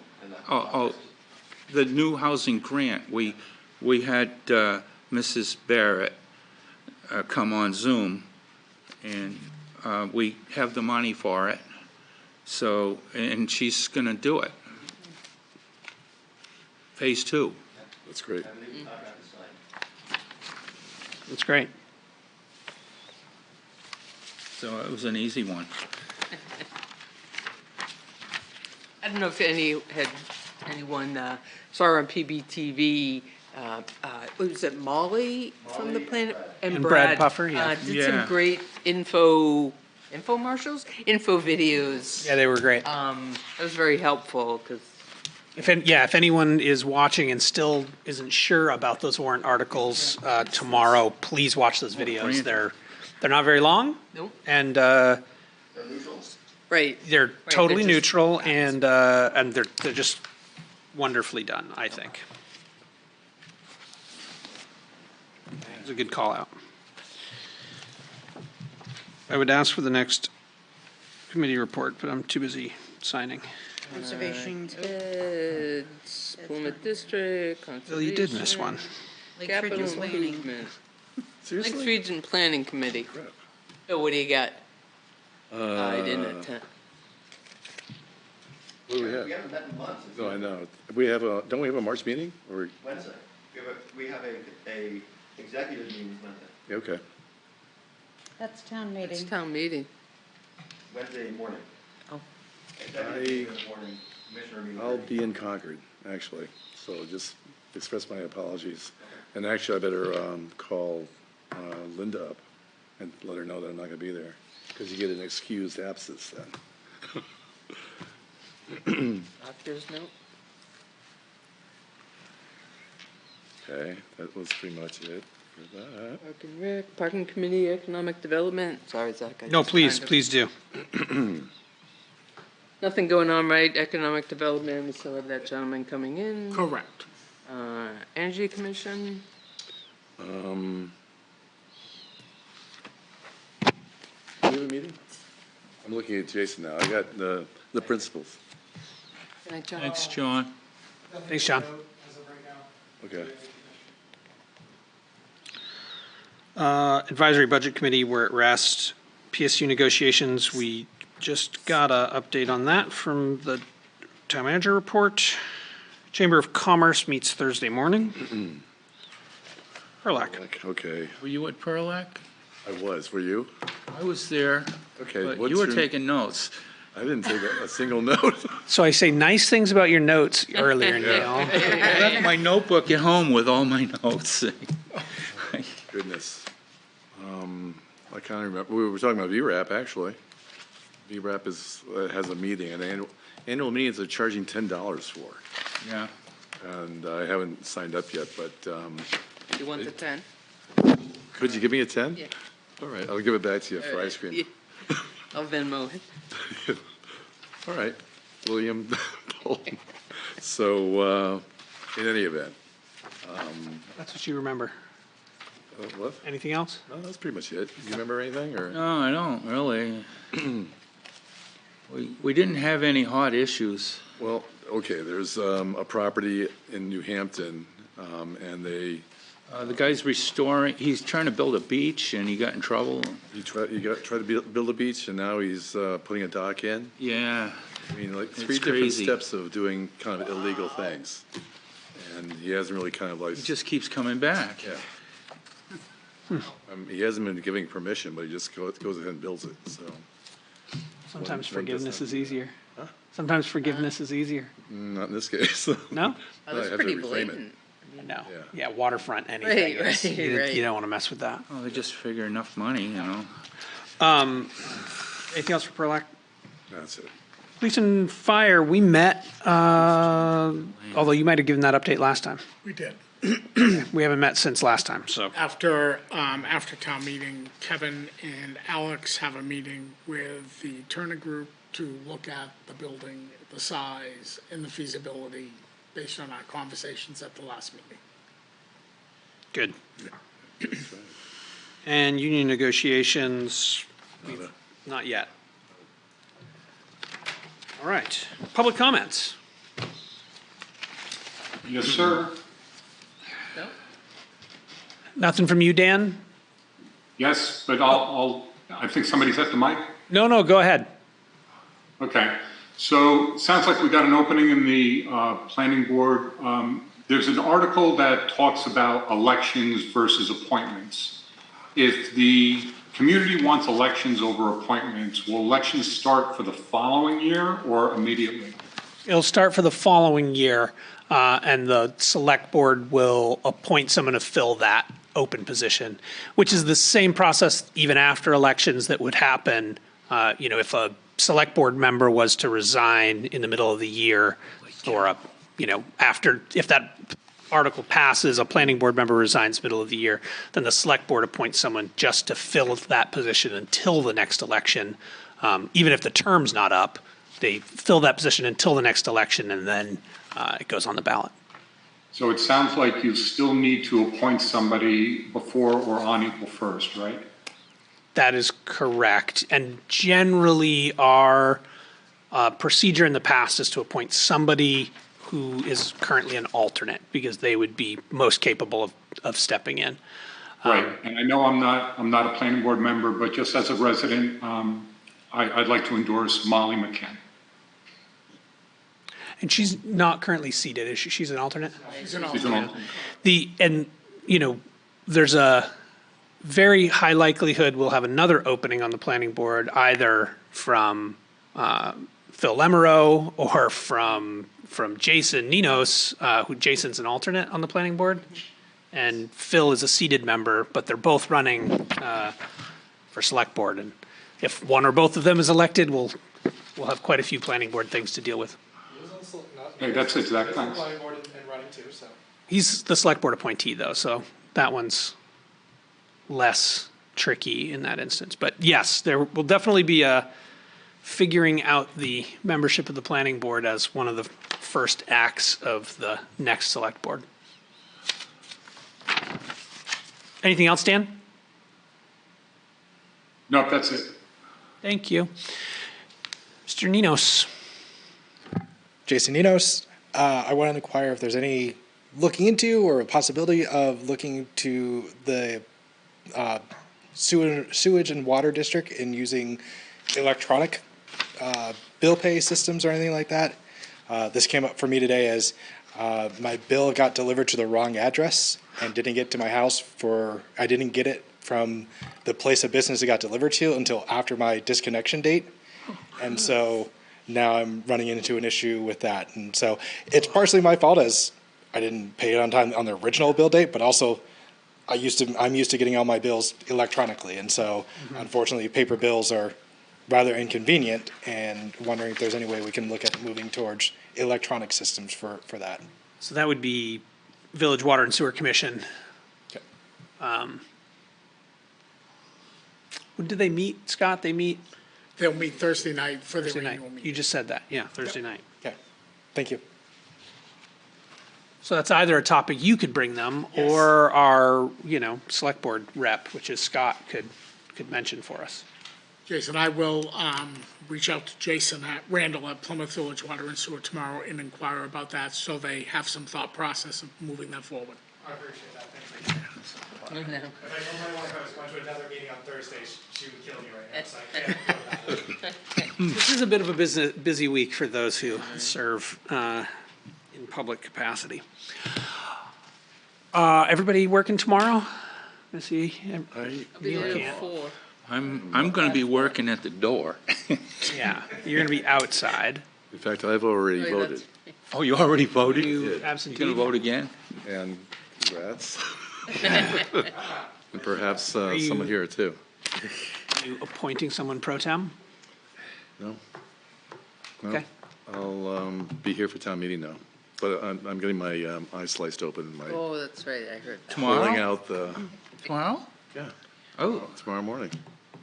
The new housing grant. We had Mrs. Barrett come on Zoom, and we have the money for it. So, and she's going to do it. Phase 2. That's great. That's great. So it was an easy one. I don't know if anyone saw her on PBTV. Was it Molly from the Planet? And Brad Puffer, yeah. Did some great info videos. Yeah, they were great. It was very helpful because. If anyone is watching and still isn't sure about those warrant articles tomorrow, please watch those videos. They're not very long. Nope. And Right. they're totally neutral, and they're just wonderfully done, I think. It's a good call out. I would ask for the next committee report, but I'm too busy signing. Conservation. Plymouth District, Conservation. Bill, you did miss one. Lakes Capital Region Planning. Improvement. Seriously? Lakes Region Planning Committee. Crap. Oh, what do you got? I didn't attend. What do we have? We haven't met in months. No, I know. Don't we have a March meeting? Or, Wednesday. We have a executive meeting Wednesday. okay. That's town It's meeting. town meeting. Wednesday morning. Oh. Executive meeting in the morning, commissioner meeting. I'll be in Concord, actually, so just express my apologies. And actually, I better call Linda up and let her know that I'm not going to be there, because you get an excused absence then. Doctor's note. Okay, that was pretty much it for that. Park and Rec, Parking Committee, Economic Development. Sorry, Zach. No, please do. Nothing going on, right? Economic Development, we still have that gentleman coming in. Correct. Energy Commission. Do we have a meeting? I'm looking at Jason now. I got the principals. Good night, John. Thanks, John. Thanks, John. Okay. Advisory Budget Committee, we're at rest. PSU negotiations, we just got an update on that from the town manager report. Chamber of Commerce meets Thursday morning. Perlac. Okay, Were you at Perlac? I was. Were you? I was there, Okay. but what's you were your- taking notes. I didn't take a single note. So I say nice things about your notes earlier, Neil. I left my notebook at home with all my notes. Goodness. I can't remember. We were talking about VRAP, actually. VRAP has a meeting, an annual meeting that they're charging $10 for. Yeah. And I haven't signed up yet, but You want the 10? could you give me a 10? Yeah. All right, I'll give it back to you for ice cream. Yeah. I'll Venmo it. All right, William Bolton. So, in any event, That's what you remember. What? Anything else? No, that's pretty much it. You remember anything, or? No, I don't really. We didn't have any hot issues. Well, okay, there's a property in New Hampton, and they, The guy's restoring, he's trying to build a beach and he got in trouble. he tried to build a beach, and now he's putting a dock in. Yeah, I mean, like It's three different crazy. steps of doing kind of illegal things. And he hasn't really kind of like, he just keeps coming back. yeah. He hasn't been giving permission, but he just goes ahead and builds it, so. Sometimes One forgiveness does is easier. Sometimes forgiveness is easier. Not in this case. No? Oh, that's I have to pretty reframe it. blatant. No. Yeah. Yeah, waterfront, anything. Right, is- right, you, right. you don't want to mess with that. Well, they just figure enough money, Anything else for Perlac? That's it. Police and fire, we met, although you might have given that update last time. We did. We haven't met since last time, so. After town meeting, Kevin and Alex have a meeting with the Turner Group to look at the building, the size, and the feasibility based on our conversations at the last meeting. Good. And union negotiations, not yet. All right, public comments. Yes, sir. Nothing from you, Dan? Yes, but I think somebody's at the mic. No, go ahead. Okay, so sounds like we got an opening in the planning board. There's an article that talks about elections versus appointments. If the community wants elections over appointments, will elections start for the following year or immediately? It'll start for the following year, and the select board will appoint someone to fill that open position, which is the same process even after elections that would happen. If a select board member was to resign in the middle of the year, or if that article passes, a planning board member resigns middle of the year, then the select board appoints someone just to fill that position until the next election. Even if the term's not up, they fill that position until the next election, and then it goes on the ballot. So it sounds like you still need to appoint somebody before or on April 1st, right? That is correct. And generally, our procedure in the past is to appoint somebody who is currently an alternate, because they would be most capable of stepping in. Right, and I know I'm not a planning board member, but just as a resident, I'd like to endorse Molly McKen. And she's not currently seated, is she? She's an alternate? She's an She's an alternate. alternate. There's a very high likelihood we'll have another opening on the planning board, either from Phil Lemerow or from Jason Ninos, who Jason's an alternate on the planning board. And Phil is a seated member, but they're both running for select board. And if one or both of them is elected, we'll have quite a few planning board things to deal with. Hey, that's exact things. He's the select board appointee, though, so that one's less tricky in that instance. But yes, there will definitely be a figuring out the membership of the planning board as one of the first acts of the next select board. Anything else, Dan? Nope, that's it. Thank you. Mr. Ninos. Jason Ninos. I want to inquire if there's any looking into or a possibility of looking to the sewage and water district in using electronic bill pay systems or anything like that. This came up for me today as my bill got delivered to the wrong address and didn't get to my house I didn't get it from the place of business it got delivered to until after my disconnection date. And so now I'm running into an issue with that. And so it's partially my fault as I didn't pay it on time on the original bill date, but also I'm used to getting all my bills electronically. And so unfortunately paper bills are rather inconvenient, and wondering if there's any way we can look at moving towards electronic systems for that. So that would be Village Water and Sewer Commission. Okay. When do they meet, Scott? They meet They'll meet Thursday night for Thursday their night. annual meeting. You just said that, yeah, Thursday night. Okay, thank you. So that's either a topic you could bring them, or our, select board rep, which is Scott, could mention for us. Jason, I will reach out to Jason Randall at Plymouth Village Water and Sewer tomorrow and inquire about that, so they have some thought process of moving that forward. I appreciate that, thank you. If I told my wife I was going to another meeting on Thursday, she would kill me right now, so I can't do that. This is a bit of a busy week for those who serve in public capacity. Everybody working tomorrow? I see. Neil can't. I'm going to be working at the door. Yeah, you're going to be outside. In fact, I've already voted. Oh, you already voted? You You absentee? going to vote again? And congrats. And perhaps someone here too. You appointing someone pro tem? No? No? Okay. I'll be here for town meeting now. But I'm getting my eyes sliced open and my Oh, that's right, I heard that. Tomorrow? pulling out the, Tomorrow? yeah, Oh, tomorrow morning.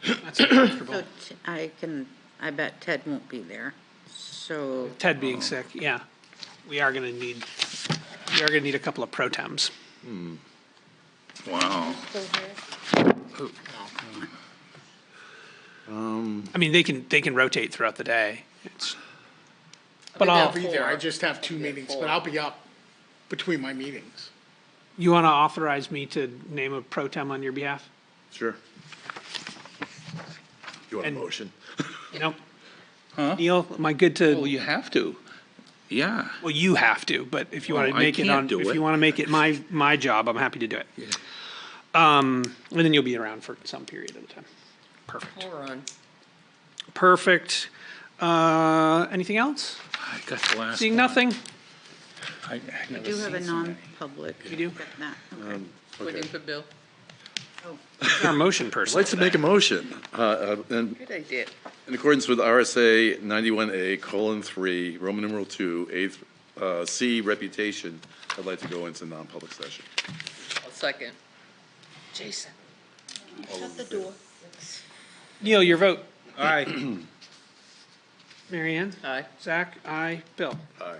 That's uncomfortable. So I bet Ted won't be there. So, Ted being sick, yeah. We are gonna need a couple of pro tems. wow. I mean, they can rotate throughout the day. But I'll be there, I just have two meetings, but 4. I'll be up between my meetings. You wanna authorize me to name a pro tem on your behalf? Sure. You want a And- motion? Nope. Huh? Neil, am I good Well, to, you have to. Yeah. well, you have to, but if you Well, wanna I make it can't on, do if it. you wanna make it my job, I'm happy to do it. And then you'll be around for some period of time. Perfect. Hold on. Perfect. Anything else? I got the last Seeing one. nothing? I we never do have a seen so many. non-public. We do? Got that, okay. Waiting for Bill. Our motion I'd person. like to make a motion. And Good idea. in accordance with RSA 91A:3, Roman numeral 2, C, reputation, I'd like to go into non-public session. I'll second. Jason. Shut the door. Neil, your vote. Aye. Mary Ann? Aye. Zach? Aye. Bill? Aye.